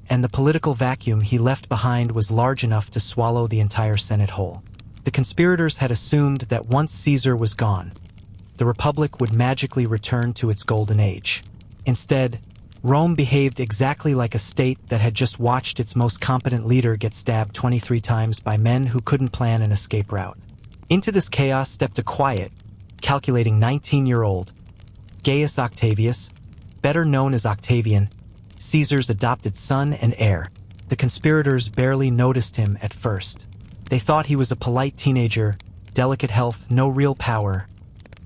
and the political vacuum he left behind was large enough to swallow the entire Senate whole. The conspirators had assumed that once Caesar was gone, the Republic would magically return to its golden age. Instead, Rome behaved exactly like a state that had just watched its most competent leader get stabbed 23 times by men who couldn't plan an escape route. Into this chaos stepped a quiet, calculating 19-year-old Gaius Octavius, better known as Octavian, Caesar's adopted son and heir. The conspirators barely noticed him at first. They thought he was a polite teenager, delicate health, no real power.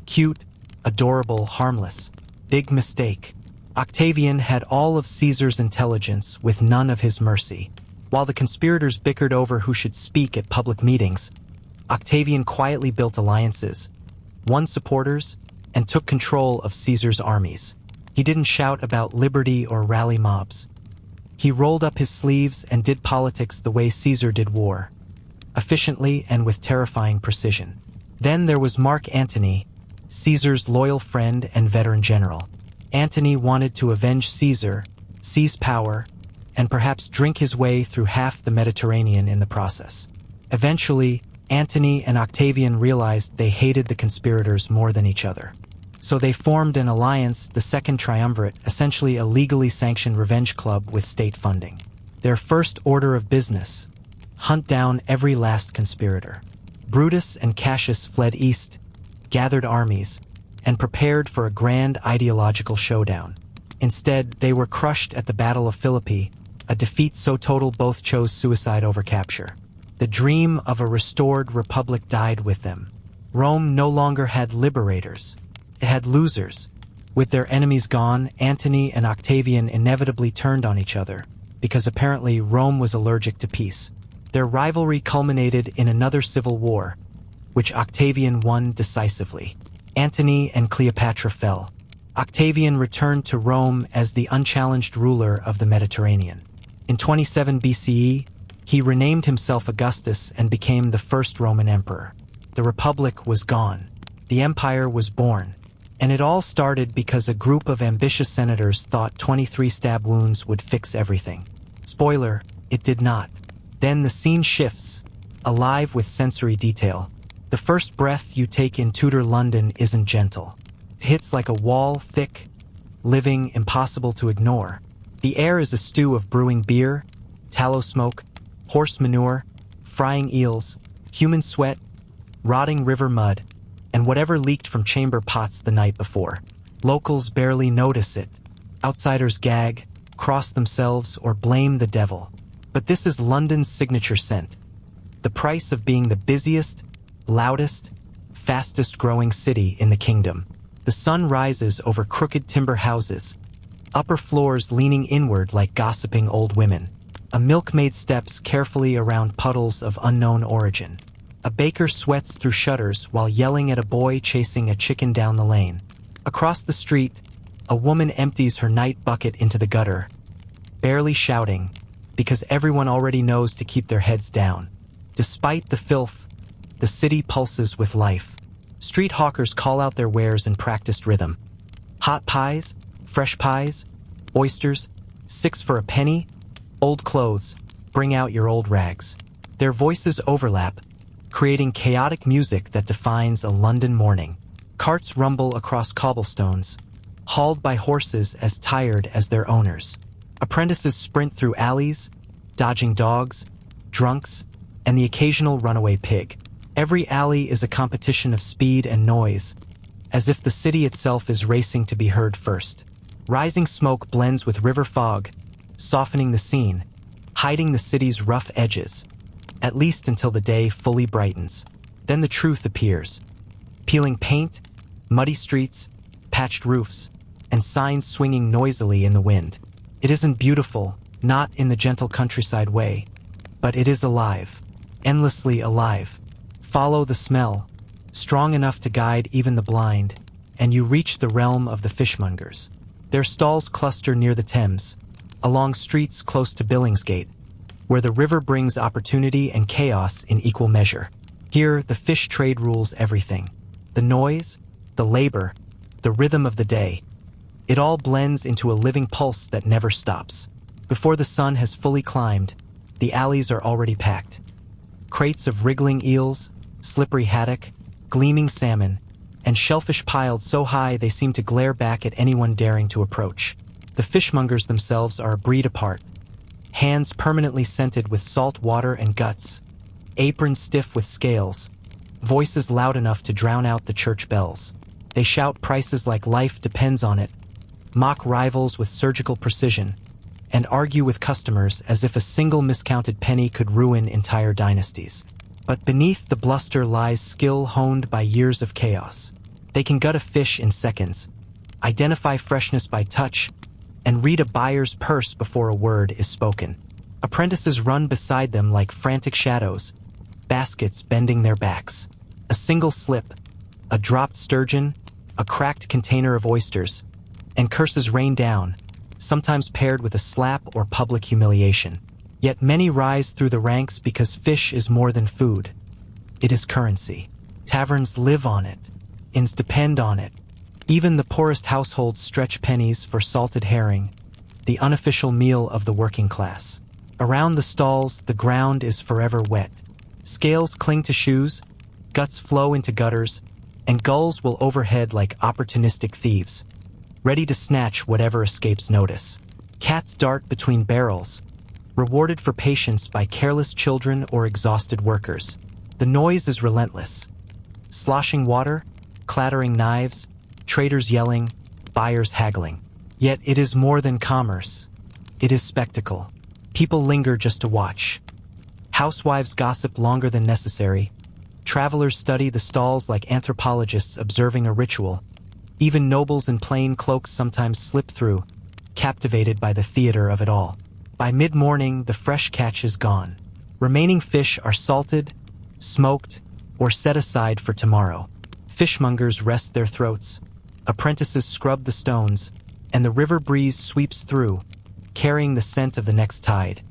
Cute, adorable, harmless. Big mistake. Octavian had all of Caesar's intelligence with none of his mercy. While the conspirators bickered over who should speak at public meetings, Octavian quietly built alliances, won supporters, and took control of Caesar's armies. He didn't shout about liberty or rally mobs. He rolled up his sleeves and did politics the way Caesar did war, efficiently and with terrifying precision. Then there was Mark Antony, Caesar's loyal friend and veteran general. Antony wanted to avenge Caesar, seize power, and perhaps drink his way through half the Mediterranean in the process. Eventually, Antony and Octavian realized they hated the conspirators more than each other. So they formed an alliance, the Second Triumvirate, essentially a legally sanctioned revenge club with state funding. Their first order of business: hunt down every last conspirator. Brutus and Cassius fled east, gathered armies, and prepared for a grand ideological showdown. Instead, they were crushed at the Battle of Philippi, a defeat so total both chose suicide over capture. The dream of a restored republic died with them. Rome no longer had liberators. It had losers. With their enemies gone, Antony and Octavian inevitably turned on each other, because apparently Rome was allergic to peace. Their rivalry culminated in another civil war, which Octavian won decisively. Antony and Cleopatra fell. Octavian returned to Rome as the unchallenged ruler of the Mediterranean. In 27 BCE, he renamed himself Augustus and became the first Roman emperor. The Republic was gone. The empire was born. And it all started because a group of ambitious senators thought 23 stab wounds would fix everything. Spoiler, it did not. Then the scene shifts, alive with sensory detail. The first breath you take in Tudor London isn't gentle. It hits like a wall, thick, living, impossible to ignore. The air is a stew of brewing beer, tallow smoke, horse manure, frying eels, human sweat, rotting river mud, and whatever leaked from chamber pots the night before. Locals barely notice it. Outsiders gag, cross themselves, or blame the devil. But this is London's signature scent. The price of being the busiest, loudest, fastest-growing city in the kingdom. The sun rises over crooked timber houses, upper floors leaning inward like gossiping old women. A milkmaid steps carefully around puddles of unknown origin. A baker sweats through shutters while yelling at a boy chasing a chicken down the lane. Across the street, a woman empties her night bucket into the gutter, barely shouting, because everyone already knows to keep their heads down. Despite the filth, the city pulses with life. Street hawkers call out their wares in practiced rhythm. Hot pies, fresh pies, oysters, 6 for a penny, old clothes, bring out your old rags. Their voices overlap, creating chaotic music that defines a London morning. Carts rumble across cobblestones, hauled by horses as tired as their owners. Apprentices sprint through alleys, dodging dogs, drunks, and the occasional runaway pig. Every alley is a competition of speed and noise, as if the city itself is racing to be heard first. Rising smoke blends with river fog, softening the scene, hiding the city's rough edges, at least until the day fully brightens. Then the truth appears. Peeling paint, muddy streets, patched roofs, and signs swinging noisily in the wind. It isn't beautiful, not in the gentle countryside way, but it is alive, endlessly alive. Follow the smell, strong enough to guide even the blind, and you reach the realm of the fishmongers. Their stalls cluster near the Thames, along streets close to Billingsgate, where the river brings opportunity and chaos in equal measure. Here, the fish trade rules everything. The noise, the labor, the rhythm of the day. It all blends into a living pulse that never stops. Before the sun has fully climbed, the alleys are already packed. Crates of wriggling eels, slippery haddock, gleaming salmon, and shellfish piled so high they seem to glare back at anyone daring to approach. The fishmongers themselves are a breed apart. Hands permanently scented with salt water and guts, aprons stiff with scales, voices loud enough to drown out the church bells. They shout prices like life depends on it, mock rivals with surgical precision, and argue with customers as if a single miscounted penny could ruin entire dynasties. But beneath the bluster lies skill honed by years of chaos. They can gut a fish in seconds, identify freshness by touch, and read a buyer's purse before a word is spoken. Apprentices run beside them like frantic shadows, baskets bending their backs. A single slip, a dropped sturgeon, a cracked container of oysters, and curses rain down, sometimes paired with a slap or public humiliation. Yet many rise through the ranks because fish is more than food. It is currency. Taverns live on it. Inns depend on it. Even the poorest households stretch pennies for salted herring, the unofficial meal of the working class. Around the stalls, the ground is forever wet. Scales cling to shoes, guts flow into gutters, and gulls will overhead like opportunistic thieves, ready to snatch whatever escapes notice. Cats dart between barrels, rewarded for patience by careless children or exhausted workers. The noise is relentless. Sloshing water, clattering knives, traders yelling, buyers haggling. Yet it is more than commerce. It is spectacle. People linger just to watch. Housewives gossip longer than necessary. Travelers study the stalls like anthropologists observing a ritual. Even nobles in plain cloaks sometimes slip through, captivated by the theater of it all. By mid-morning, the fresh catch is gone. Remaining fish are salted, smoked, or set aside for tomorrow. Fishmongers rest their throats, apprentices scrub the stones, and the river breeze sweeps through, carrying the scent of the next tide,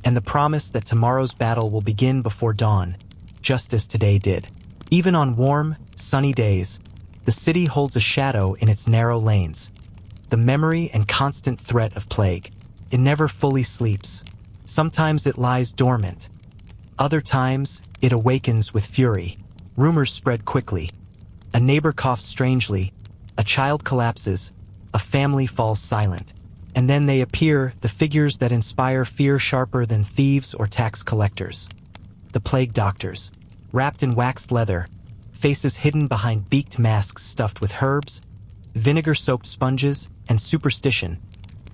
and the promise that tomorrow's battle will begin before dawn, just as today did. Even on warm, sunny days, the city holds a shadow in its narrow lanes, the memory and constant threat of plague. It never fully sleeps. Sometimes it lies dormant. Other times, it awakens with fury. Rumors spread quickly. A neighbor coughs strangely, a child collapses, a family falls silent. And then they appear, the figures that inspire fear sharper than thieves or tax collectors. The plague doctors, wrapped in waxed leather, faces hidden behind beaked masks stuffed with herbs, vinegar-soaked sponges, and superstition.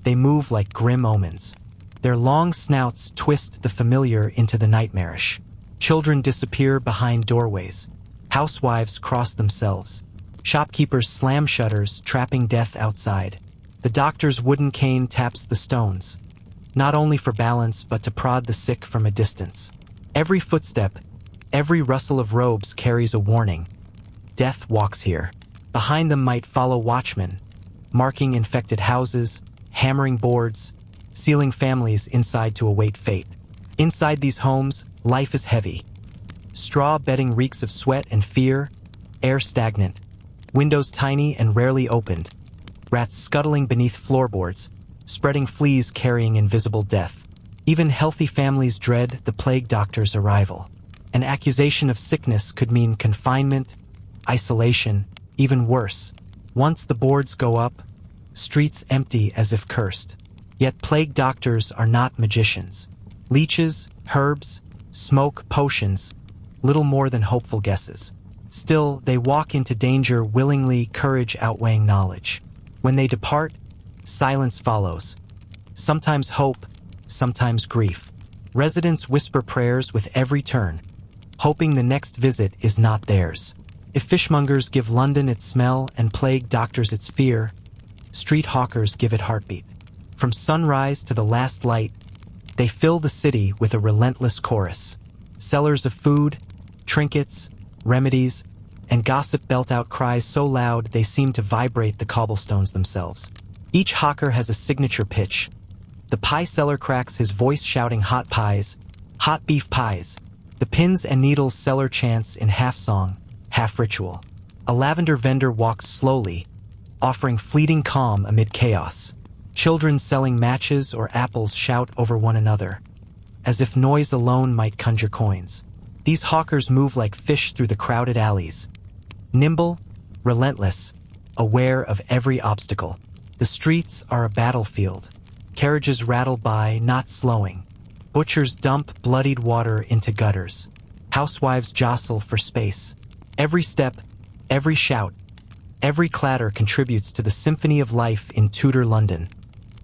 They move like grim omens. Their long snouts twist the familiar into the nightmarish. Children disappear behind doorways. Housewives cross themselves. Shopkeepers slam shutters, trapping death outside. The doctor's wooden cane taps the stones, not only for balance but to prod the sick from a distance. Every footstep, every rustle of robes carries a warning. Death walks here. Behind them might follow watchmen, marking infected houses, hammering boards, sealing families inside to await fate. Inside these homes, life is heavy. Straw bedding reeks of sweat and fear, air stagnant, windows tiny and rarely opened, rats scuttling beneath floorboards, spreading fleas carrying invisible death. Even healthy families dread the plague doctor's arrival. An accusation of sickness could mean confinement, isolation, even worse. Once the boards go up, streets empty as if cursed. Yet plague doctors are not magicians. Leeches, herbs, smoke, potions, little more than hopeful guesses. Still, they walk into danger willingly, courage outweighing knowledge. When they depart, silence follows. Sometimes hope, sometimes grief. Residents whisper prayers with every turn, hoping the next visit is not theirs. If fishmongers give London its smell and plague doctors its fear, street hawkers give it heartbeat. From sunrise to the last light, they fill the city with a relentless chorus. Sellers of food, trinkets, remedies, and gossip belt out cries so loud they seem to vibrate the cobblestones themselves. Each hawker has a signature pitch. The pie seller cracks his voice shouting hot pies, hot beef pies. The pins and needles seller chants in half song, half ritual. A lavender vendor walks slowly, offering fleeting calm amid chaos. Children selling matches or apples shout over one another, as if noise alone might conjure coins. These hawkers move like fish through the crowded alleys, nimble, relentless, aware of every obstacle. The streets are a battlefield. Carriages rattle by, not slowing. Butchers dump bloodied water into gutters. Housewives jostle for space. Every step, every shout, every clatter contributes to the symphony of life in Tudor London.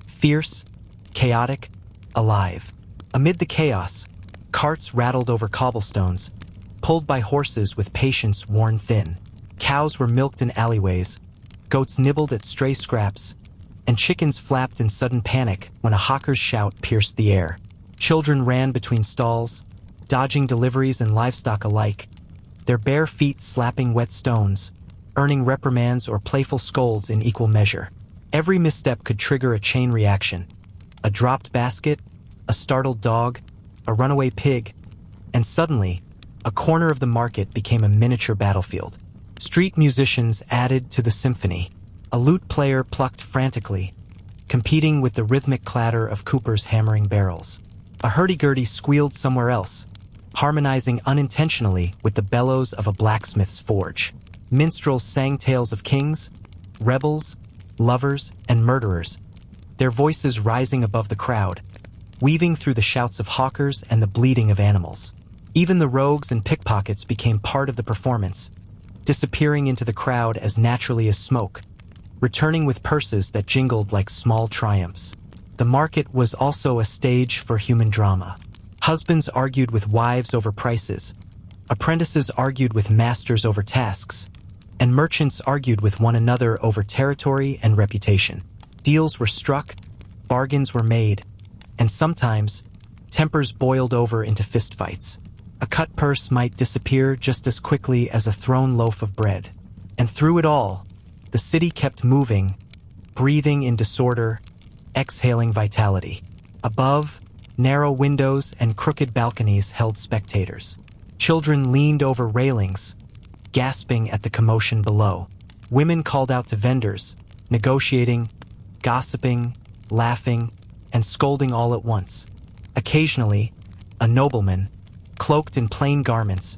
Fierce, chaotic, alive. Amid the chaos, carts rattled over cobblestones, pulled by horses with patience worn thin. Cows were milked in alleyways, goats nibbled at stray scraps, and chickens flapped in sudden panic when a hawker's shout pierced the air. Children ran between stalls, dodging deliveries and livestock alike, their bare feet slapping wet stones, earning reprimands or playful scolds in equal measure. Every misstep could trigger a chain reaction. A dropped basket, a startled dog, a runaway pig, and suddenly, a corner of the market became a miniature battlefield. Street musicians added to the symphony. A lute player plucked frantically, competing with the rhythmic clatter of coopers hammering barrels. A hurdy-gurdy squealed somewhere else, harmonizing unintentionally with the bellows of a blacksmith's forge. Minstrels sang tales of kings, rebels, lovers, and murderers, their voices rising above the crowd, weaving through the shouts of hawkers and the bleating of animals. Even the rogues and pickpockets became part of the performance, disappearing into the crowd as naturally as smoke, returning with purses that jingled like small triumphs. The market was also a stage for human drama. Husbands argued with wives over prices, apprentices argued with masters over tasks, and merchants argued with one another over territory and reputation. Deals were struck, bargains were made, and sometimes, tempers boiled over into fistfights. A cut purse might disappear just as quickly as a thrown loaf of bread. And through it all, the city kept moving, breathing in disorder, exhaling vitality. Above, narrow windows and crooked balconies held spectators. Children leaned over railings, gasping at the commotion below. Women called out to vendors, negotiating, gossiping, laughing, and scolding all at once. Occasionally, a nobleman, cloaked in plain garments,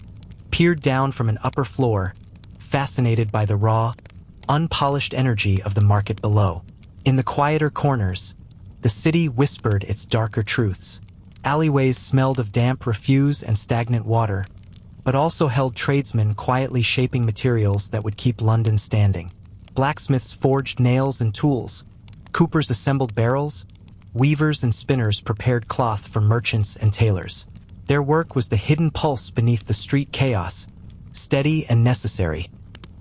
peered down from an upper floor, fascinated by the raw, unpolished energy of the market below. In the quieter corners, the city whispered its darker truths. Alleyways smelled of damp refuse and stagnant water, but also held tradesmen quietly shaping materials that would keep London standing. Blacksmiths forged nails and tools, coopers assembled barrels, weavers and spinners prepared cloth for merchants and tailors. Their work was the hidden pulse beneath the street chaos, steady and necessary,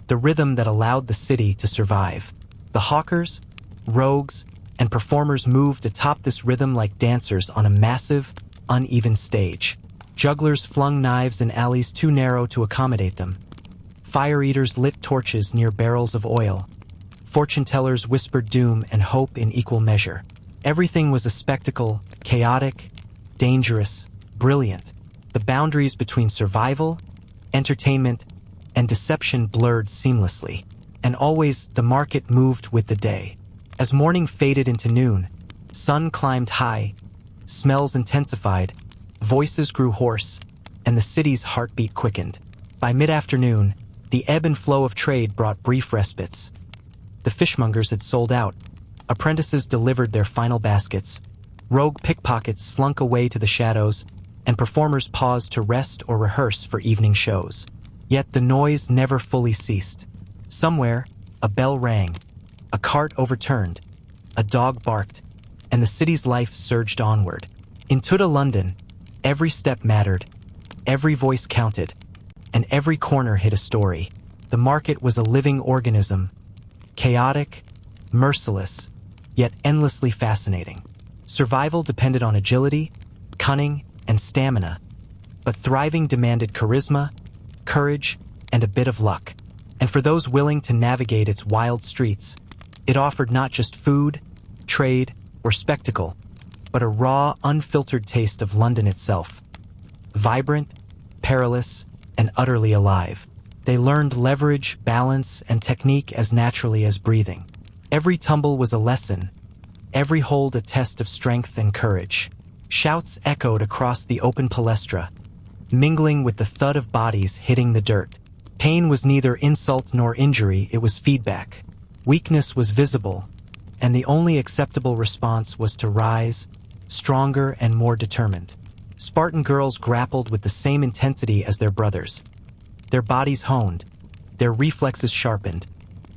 the rhythm that allowed the city to survive. The hawkers, rogues, and performers moved atop this rhythm like dancers on a massive, uneven stage. Jugglers flung knives in alleys too narrow to accommodate them. Fire eaters lit torches near barrels of oil. Fortune tellers whispered doom and hope in equal measure. Everything was a spectacle, chaotic, dangerous, brilliant. The boundaries between survival, entertainment, and deception blurred seamlessly. And always the market moved with the day. As morning faded into noon, sun climbed high, smells intensified, voices grew hoarse, and the city's heartbeat quickened. By mid-afternoon, the ebb and flow of trade brought brief respites. The fishmongers had sold out. Apprentices delivered their final baskets. Rogue pickpockets slunk away to the shadows, and performers paused to rest or rehearse for evening shows. Yet the noise never fully ceased. Somewhere, a bell rang. A cart overturned, a dog barked, and the city's life surged onward. In Tudor London, every step mattered, every voice counted, and every corner hid a story. The market was a living organism, chaotic, merciless, yet endlessly fascinating. Survival depended on agility, cunning, and stamina, but thriving demanded charisma, courage, and a bit of luck. And for those willing to navigate its wild streets, it offered not just food, trade, or spectacle, but a raw, unfiltered taste of London itself. Vibrant, perilous, and utterly alive. They learned leverage, balance, and technique as naturally as breathing. Every tumble was a lesson, every hold a test of strength and courage. Shouts echoed across the open palestra, mingling with the thud of bodies hitting the dirt. Pain was neither insult nor injury, it was feedback. Weakness was visible, and the only acceptable response was to rise, stronger and more determined. Spartan girls grappled with the same intensity as their brothers. Their bodies honed, their reflexes sharpened,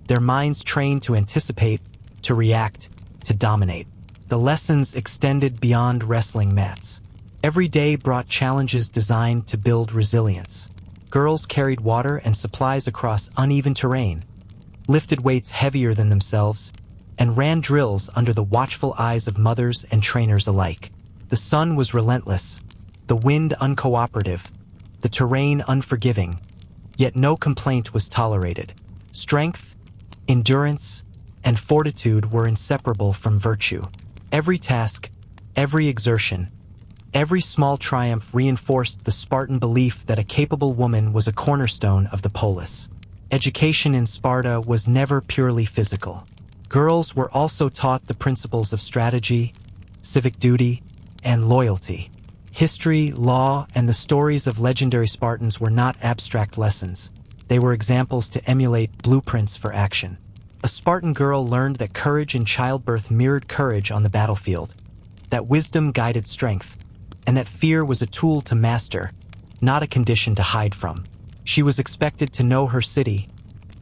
their minds trained to anticipate, to react, to dominate. The lessons extended beyond wrestling mats. Every day brought challenges designed to build resilience. Girls carried water and supplies across uneven terrain, lifted weights heavier than themselves, and ran drills under the watchful eyes of mothers and trainers alike. The sun was relentless, the wind uncooperative, the terrain unforgiving, yet no complaint was tolerated. Strength, endurance, and fortitude were inseparable from virtue. Every task, every exertion, every small triumph reinforced the Spartan belief that a capable woman was a cornerstone of the polis. Education in Sparta was never purely physical. Girls were also taught the principles of strategy, civic duty, and loyalty. History, law, and the stories of legendary Spartans were not abstract lessons. They were examples to emulate, blueprints for action. A Spartan girl learned that courage in childbirth mirrored courage on the battlefield, that wisdom guided strength, and that fear was a tool to master, not a condition to hide from. She was expected to know her city,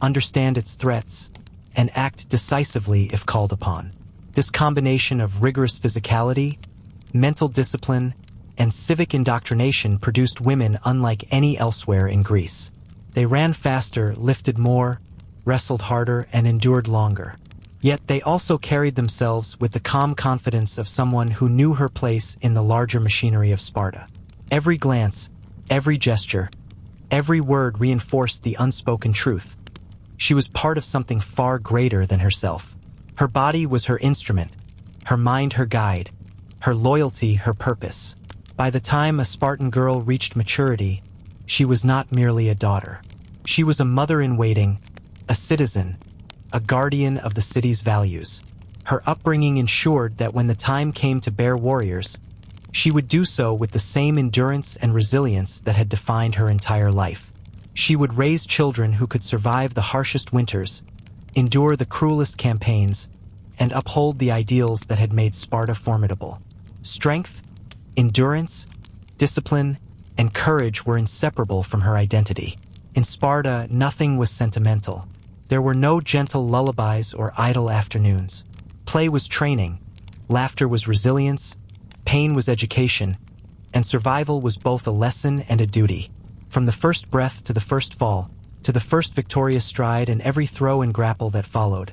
understand its threats, and act decisively if called upon. This combination of rigorous physicality, mental discipline, and civic indoctrination produced women unlike any elsewhere in Greece. They ran faster, lifted more, wrestled harder, and endured longer. Yet they also carried themselves with the calm confidence of someone who knew her place in the larger machinery of Sparta. Every glance, every gesture, every word reinforced the unspoken truth. She was part of something far greater than herself. Her body was her instrument, her mind her guide, her loyalty her purpose. By the time a Spartan girl reached maturity, she was not merely a daughter. She was a mother-in-waiting, a citizen, a guardian of the city's values. Her upbringing ensured that when the time came to bear warriors, she would do so with the same endurance and resilience that had defined her entire life. She would raise children who could survive the harshest winters, endure the cruelest campaigns, and uphold the ideals that had made Sparta formidable. Strength, endurance, discipline, and courage were inseparable from her identity. In Sparta, nothing was sentimental. There were no gentle lullabies or idle afternoons. Play was training, laughter was resilience, pain was education, and survival was both a lesson and a duty. From the first breath to the first fall, to the first victorious stride and every throw and grapple that followed,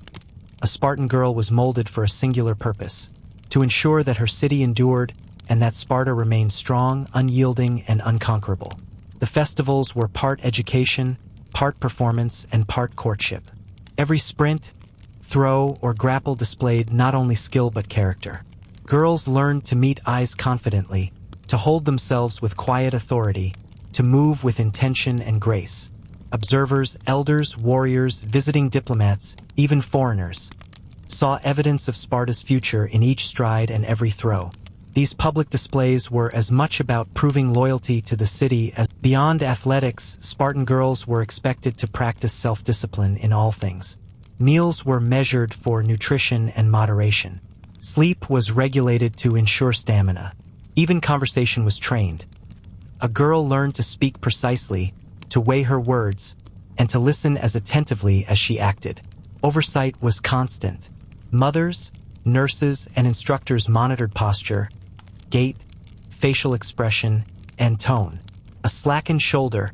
a Spartan girl was molded for a singular purpose: to ensure that her city endured and that Sparta remained strong, unyielding, and unconquerable. The festivals were part education, part performance, and part courtship. Every sprint, throw, or grapple displayed not only skill but character. Girls learned to meet eyes confidently, to hold themselves with quiet authority, to move with intention and grace. Observers, elders, warriors, visiting diplomats, even foreigners, saw evidence of Sparta's future in each stride and every throw. These public displays were as much about proving loyalty to the city as beyond athletics. Spartan girls were expected to practice self-discipline in all things. Meals were measured for nutrition and moderation. Sleep was regulated to ensure stamina. Even conversation was trained. A girl learned to speak precisely, to weigh her words, and to listen as attentively as she acted. Oversight was constant. Mothers, nurses, and instructors monitored posture, gait, facial expression, and tone. A slackened shoulder,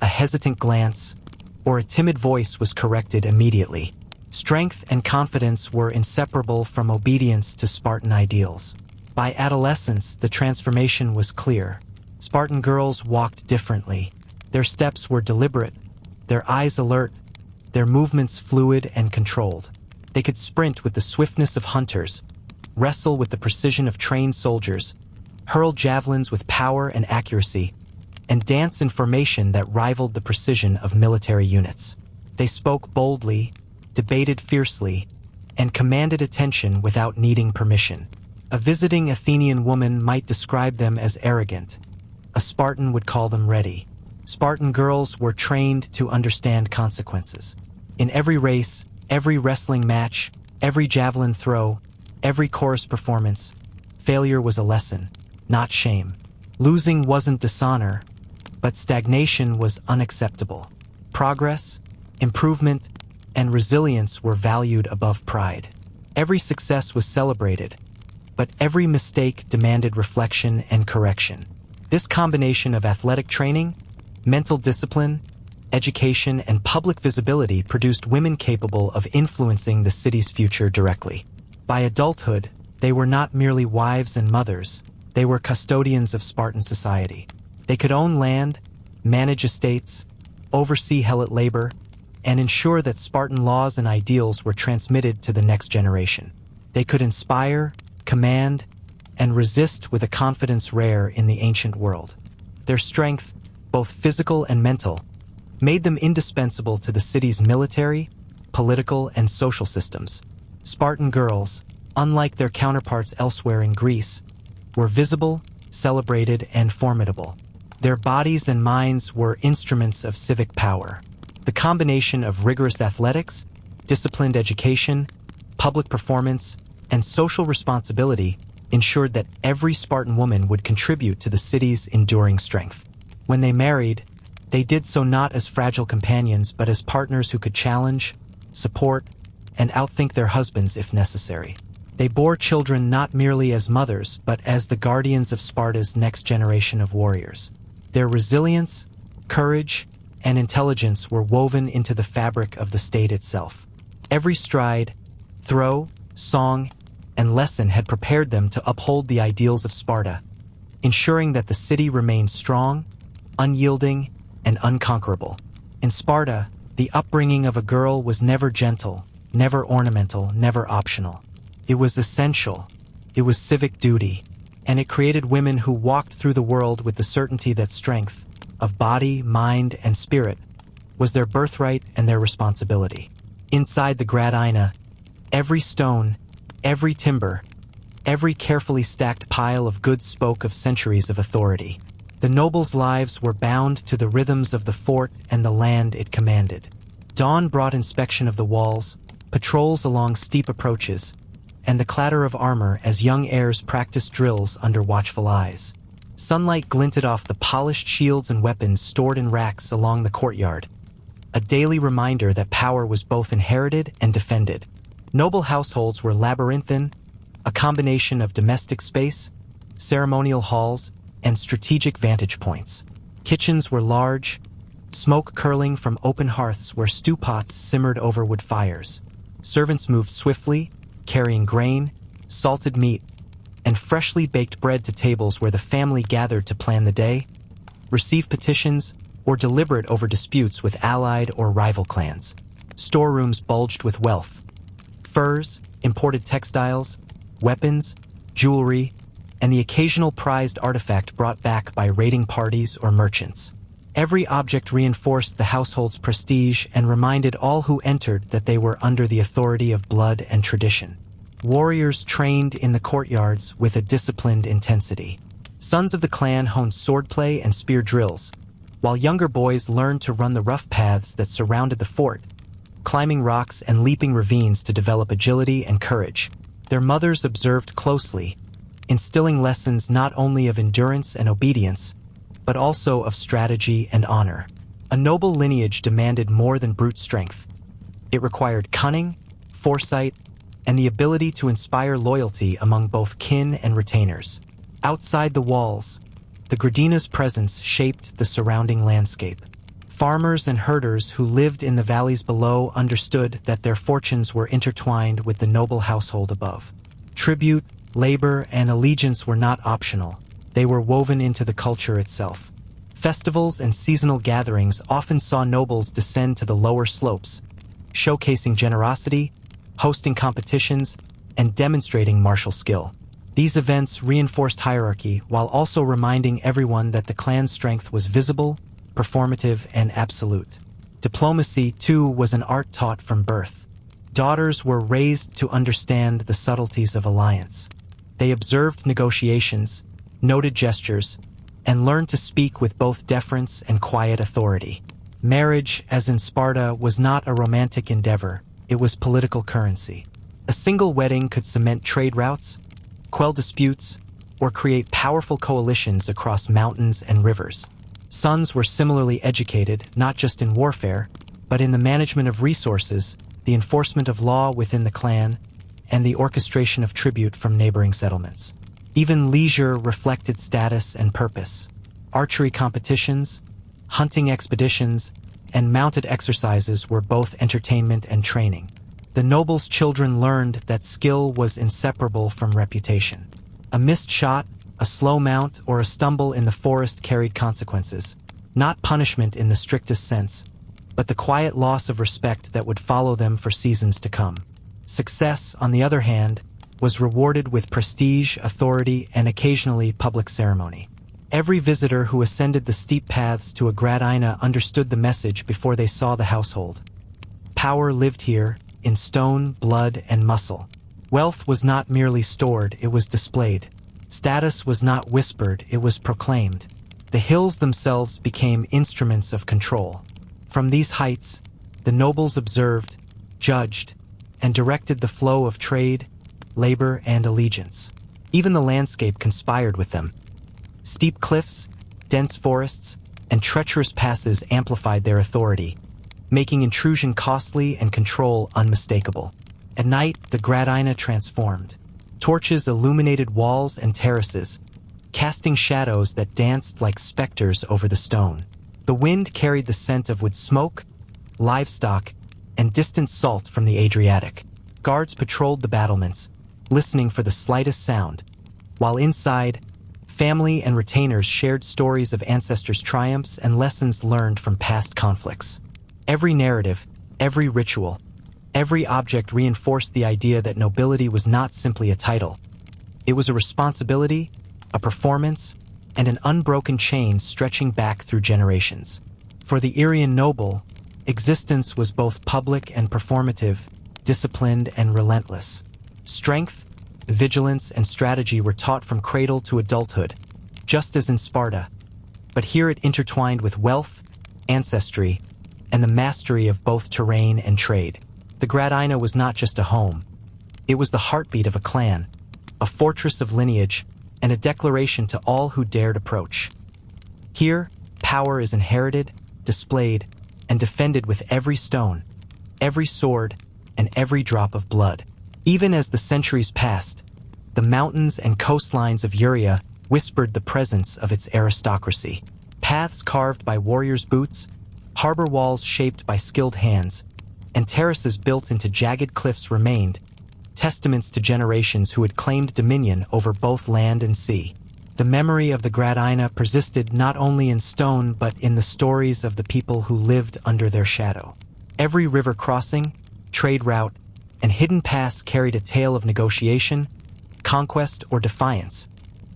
a hesitant glance, or a timid voice was corrected immediately. Strength and confidence were inseparable from obedience to Spartan ideals. By adolescence, the transformation was clear. Spartan girls walked differently. Their steps were deliberate, their eyes alert, their movements fluid and controlled. They could sprint with the swiftness of hunters, wrestle with the precision of trained soldiers, hurl javelins with power and accuracy, and dance in formation that rivaled the precision of military units. They spoke boldly, debated fiercely, and commanded attention without needing permission. A visiting Athenian woman might describe them as arrogant. A Spartan would call them ready. Spartan girls were trained to understand consequences. In every race, every wrestling match, every javelin throw, every chorus performance, failure was a lesson, not shame. Losing wasn't dishonor, but stagnation was unacceptable. Progress, improvement, and resilience were valued above pride. Every success was celebrated, but every mistake demanded reflection and correction. This combination of athletic training, mental discipline, education, and public visibility produced women capable of influencing the city's future directly. By adulthood, they were not merely wives and mothers, they were custodians of Spartan society. They could own land, manage estates, oversee helot labor, and ensure that Spartan laws and ideals were transmitted to the next generation. They could inspire, command, and resist with a confidence rare in the ancient world. Their strength, both physical and mental, made them indispensable to the city's military, political, and social systems. Spartan girls, unlike their counterparts elsewhere in Greece, were visible, celebrated, and formidable. Their bodies and minds were instruments of civic power. The combination of rigorous athletics, disciplined education, public performance, and social responsibility ensured that every Spartan woman would contribute to the city's enduring strength. When they married, they did so not as fragile companions but as partners who could challenge, support, and outthink their husbands if necessary. They bore children not merely as mothers but as the guardians of Sparta's next generation of warriors. Their resilience, courage, and intelligence were woven into the fabric of the state itself. Every stride, throw, song, and lesson had prepared them to uphold the ideals of Sparta, ensuring that the city remained strong, unyielding, and unconquerable. In Sparta, The upbringing of a girl was never gentle, never ornamental, never optional. It was essential. It was civic duty. And it created women who walked through the world with the certainty that strength, of body, mind, and spirit, was their birthright and their responsibility. Inside the gradina, every stone, every timber, every carefully stacked pile of goods spoke of centuries of authority. The nobles' lives were bound to the rhythms of the fort and the land it commanded. Dawn brought inspection of the walls, patrols along steep approaches, and the clatter of armor as young heirs practiced drills under watchful eyes. Sunlight glinted off the polished shields and weapons stored in racks along the courtyard, a daily reminder that power was both inherited and defended. Noble households were labyrinthine, a combination of domestic space, ceremonial halls, and strategic vantage points. Kitchens were large, smoke curling from open hearths where stew pots simmered over wood fires. Servants moved swiftly, carrying grain, salted meat, and freshly baked bread to tables where the family gathered to plan the day, receive petitions, or deliberate over disputes with allied or rival clans. Storerooms bulged with wealth. Furs, imported textiles, weapons, jewelry, and the occasional prized artifact brought back by raiding parties or merchants. Every object reinforced the household's prestige and reminded all who entered that they were under the authority of blood and tradition. Warriors trained in the courtyards with a disciplined intensity. Sons of the clan honed swordplay and spear drills, while younger boys learned to run the rough paths that surrounded the fort, climbing rocks and leaping ravines to develop agility and courage. Their mothers observed closely, instilling lessons not only of endurance and obedience, but also of strategy and honor. A noble lineage demanded more than brute strength. It required cunning, foresight, and the ability to inspire loyalty among both kin and retainers. Outside the walls, the gradina's presence shaped the surrounding landscape. Farmers and herders who lived in the valleys below understood that their fortunes were intertwined with the noble household above. Tribute, labor, and allegiance were not optional. They were woven into the culture itself. Festivals and seasonal gatherings often saw nobles descend to the lower slopes, showcasing generosity, hosting competitions, and demonstrating martial skill. These events reinforced hierarchy while also reminding everyone that the clan's strength was visible, performative, and absolute. Diplomacy, too, was an art taught from birth. Daughters were raised to understand the subtleties of alliance. They observed negotiations, noted gestures, and learned to speak with both deference and quiet authority. Marriage, as in Sparta, was not a romantic endeavor. It was political currency. A single wedding could cement trade routes, quell disputes, or create powerful coalitions across mountains and rivers. Sons were similarly educated, not just in warfare, but in the management of resources, the enforcement of law within the clan, and the orchestration of tribute from neighboring settlements. Even leisure reflected status and purpose. Archery competitions, hunting expeditions, and mounted exercises were both entertainment and training. The nobles' children learned that skill was inseparable from reputation. A missed shot, a slow mount, or a stumble in the forest carried consequences, not punishment in the strictest sense, but the quiet loss of respect that would follow them for seasons to come. Success, on the other hand, was rewarded with prestige, authority, and occasionally public ceremony. Every visitor who ascended the steep paths to a gradina understood the message before they saw the household. Power lived here, in stone, blood, and muscle. Wealth was not merely stored, it was displayed. Status was not whispered, it was proclaimed. The hills themselves became instruments of control. From these heights, the nobles observed, judged, and directed the flow of trade, labor, and allegiance. Even the landscape conspired with them. Steep cliffs, dense forests, and treacherous passes amplified their authority, making intrusion costly and control unmistakable. At night, the gradina transformed. Torches illuminated walls and terraces, casting shadows that danced like specters over the stone. The wind carried the scent of wood smoke, livestock, and distant salt from the Adriatic. Guards patrolled the battlements, listening for the slightest sound, while inside, family and retainers shared stories of ancestors' triumphs and lessons learned from past conflicts. Every narrative, every ritual, every object reinforced the idea that nobility was not simply a title. It was a responsibility, a performance, and an unbroken chain stretching back through generations. For the Irian noble, existence was both public and performative, disciplined and relentless. Strength, vigilance, and strategy were taught from cradle to adulthood, just as in Sparta, but here it intertwined with wealth, ancestry, and the mastery of both terrain and trade. The Gradina was not just a home. It was the heartbeat of a clan, a fortress of lineage, and a declaration to all who dared approach. Here, power is inherited, displayed, and defended with every stone, every sword, and every drop of blood. Even as the centuries passed, the mountains and coastlines of Uria whispered the presence of its aristocracy. Paths carved by warriors' boots, harbor walls shaped by skilled hands, and terraces built into jagged cliffs remained, testaments to generations who had claimed dominion over both land and sea. The memory of the Gradina persisted not only in stone but in the stories of the people who lived under their shadow. Every river crossing, trade route, and hidden pass carried a tale of negotiation, conquest, or defiance,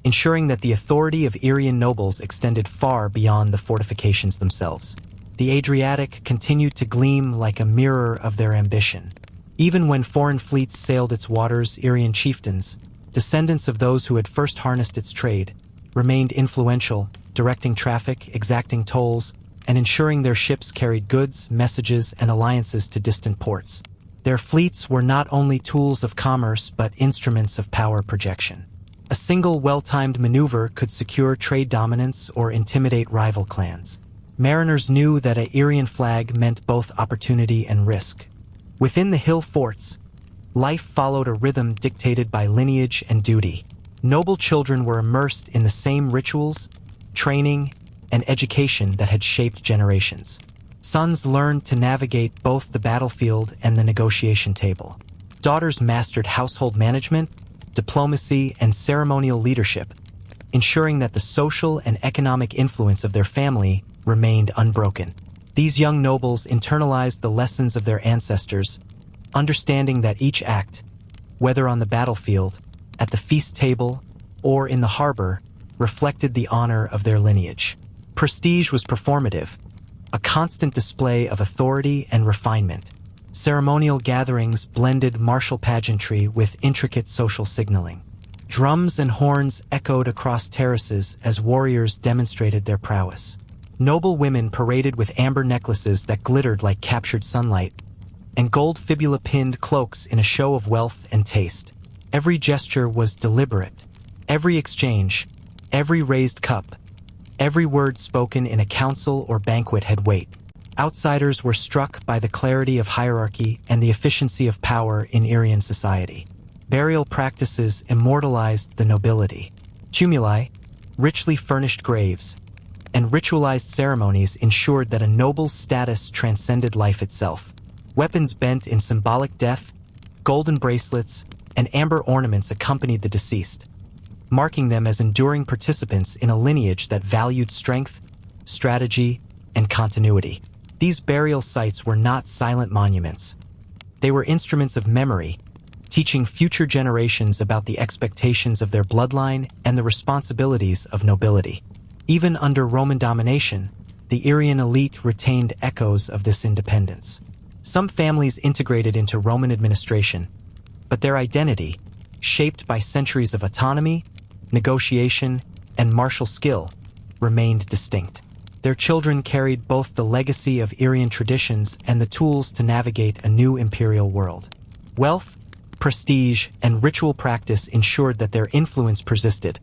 ensuring that the authority of Irian nobles extended far beyond the fortifications themselves. The Adriatic continued to gleam like a mirror of their ambition. Even when foreign fleets sailed its waters, Irian chieftains, descendants of those who had first harnessed its trade, remained influential, directing traffic, exacting tolls, and ensuring their ships carried goods, messages, and alliances to distant ports. Their fleets were not only tools of commerce but instruments of power projection. A single well-timed maneuver could secure trade dominance or intimidate rival clans. Mariners knew that a Irian flag meant both opportunity and risk. Within the hill forts, life followed a rhythm dictated by lineage and duty. Noble children were immersed in the same rituals, training, and education that had shaped generations. Sons learned to navigate both the battlefield and the negotiation table. Daughters mastered household management, diplomacy, and ceremonial leadership, ensuring that the social and economic influence of their family remained unbroken. These young nobles internalized the lessons of their ancestors, understanding that each act, whether on the battlefield, at the feast table, or in the harbor, reflected the honor of their lineage. Prestige was performative, a constant display of authority and refinement. Ceremonial gatherings blended martial pageantry with intricate social signaling. Drums and horns echoed across terraces as warriors demonstrated their prowess. Noble women paraded with amber necklaces that glittered like captured sunlight, and gold fibula-pinned cloaks in a show of wealth and taste. Every gesture was deliberate. Every exchange, every raised cup, every word spoken in a council or banquet had weight. Outsiders were struck by the clarity of hierarchy and the efficiency of power in Irian society. Burial practices immortalized the nobility. Tumuli, richly furnished graves, and ritualized ceremonies ensured that a noble's status transcended life itself. Weapons bent in symbolic death, golden bracelets, and amber ornaments accompanied the deceased, marking them as enduring participants in a lineage that valued strength, strategy, and continuity. These burial sites were not silent monuments. They were instruments of memory, teaching future generations about the expectations of their bloodline and the responsibilities of nobility. Even under Roman domination, the Irian elite retained echoes of this independence. Some families integrated into Roman administration, but their identity, shaped by centuries of autonomy, negotiation, and martial skill, remained distinct. Their children carried both the legacy of Irian traditions and the tools to navigate a new imperial world. Wealth, prestige, and ritual practice ensured that their influence persisted,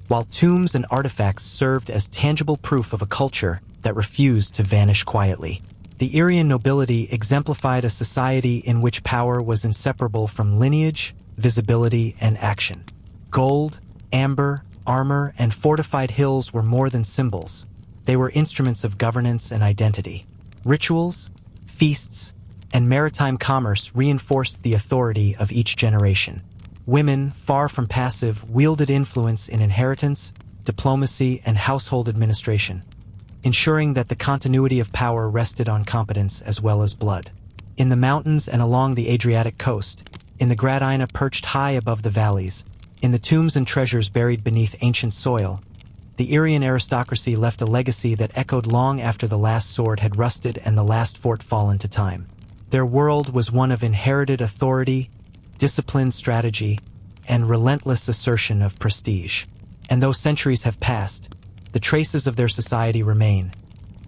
while tombs and artifacts served as tangible proof of a culture that refused to vanish quietly. The Irian nobility exemplified a society in which power was inseparable from lineage, visibility, and action. Gold, amber, armor, and fortified hills were more than symbols. They were instruments of governance and identity. Rituals, feasts, and maritime commerce reinforced the authority of each generation. Women, far from passive, wielded influence in inheritance, diplomacy, and household administration. ensuring that the continuity of power rested on competence as well as blood. In the mountains and along the Adriatic coast, in the gradina perched high above the valleys, in the tombs and treasures buried beneath ancient soil, the Irian aristocracy left a legacy that echoed long after the last sword had rusted and the last fort fallen to time. Their world was one of inherited authority, disciplined strategy, and relentless assertion of prestige. And though centuries have passed, the traces of their society remain,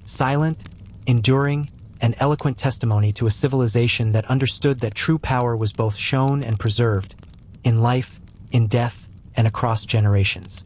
silent, enduring, and eloquent testimony to a civilization that understood that true power was both shown and preserved, in life, in death, and across generations.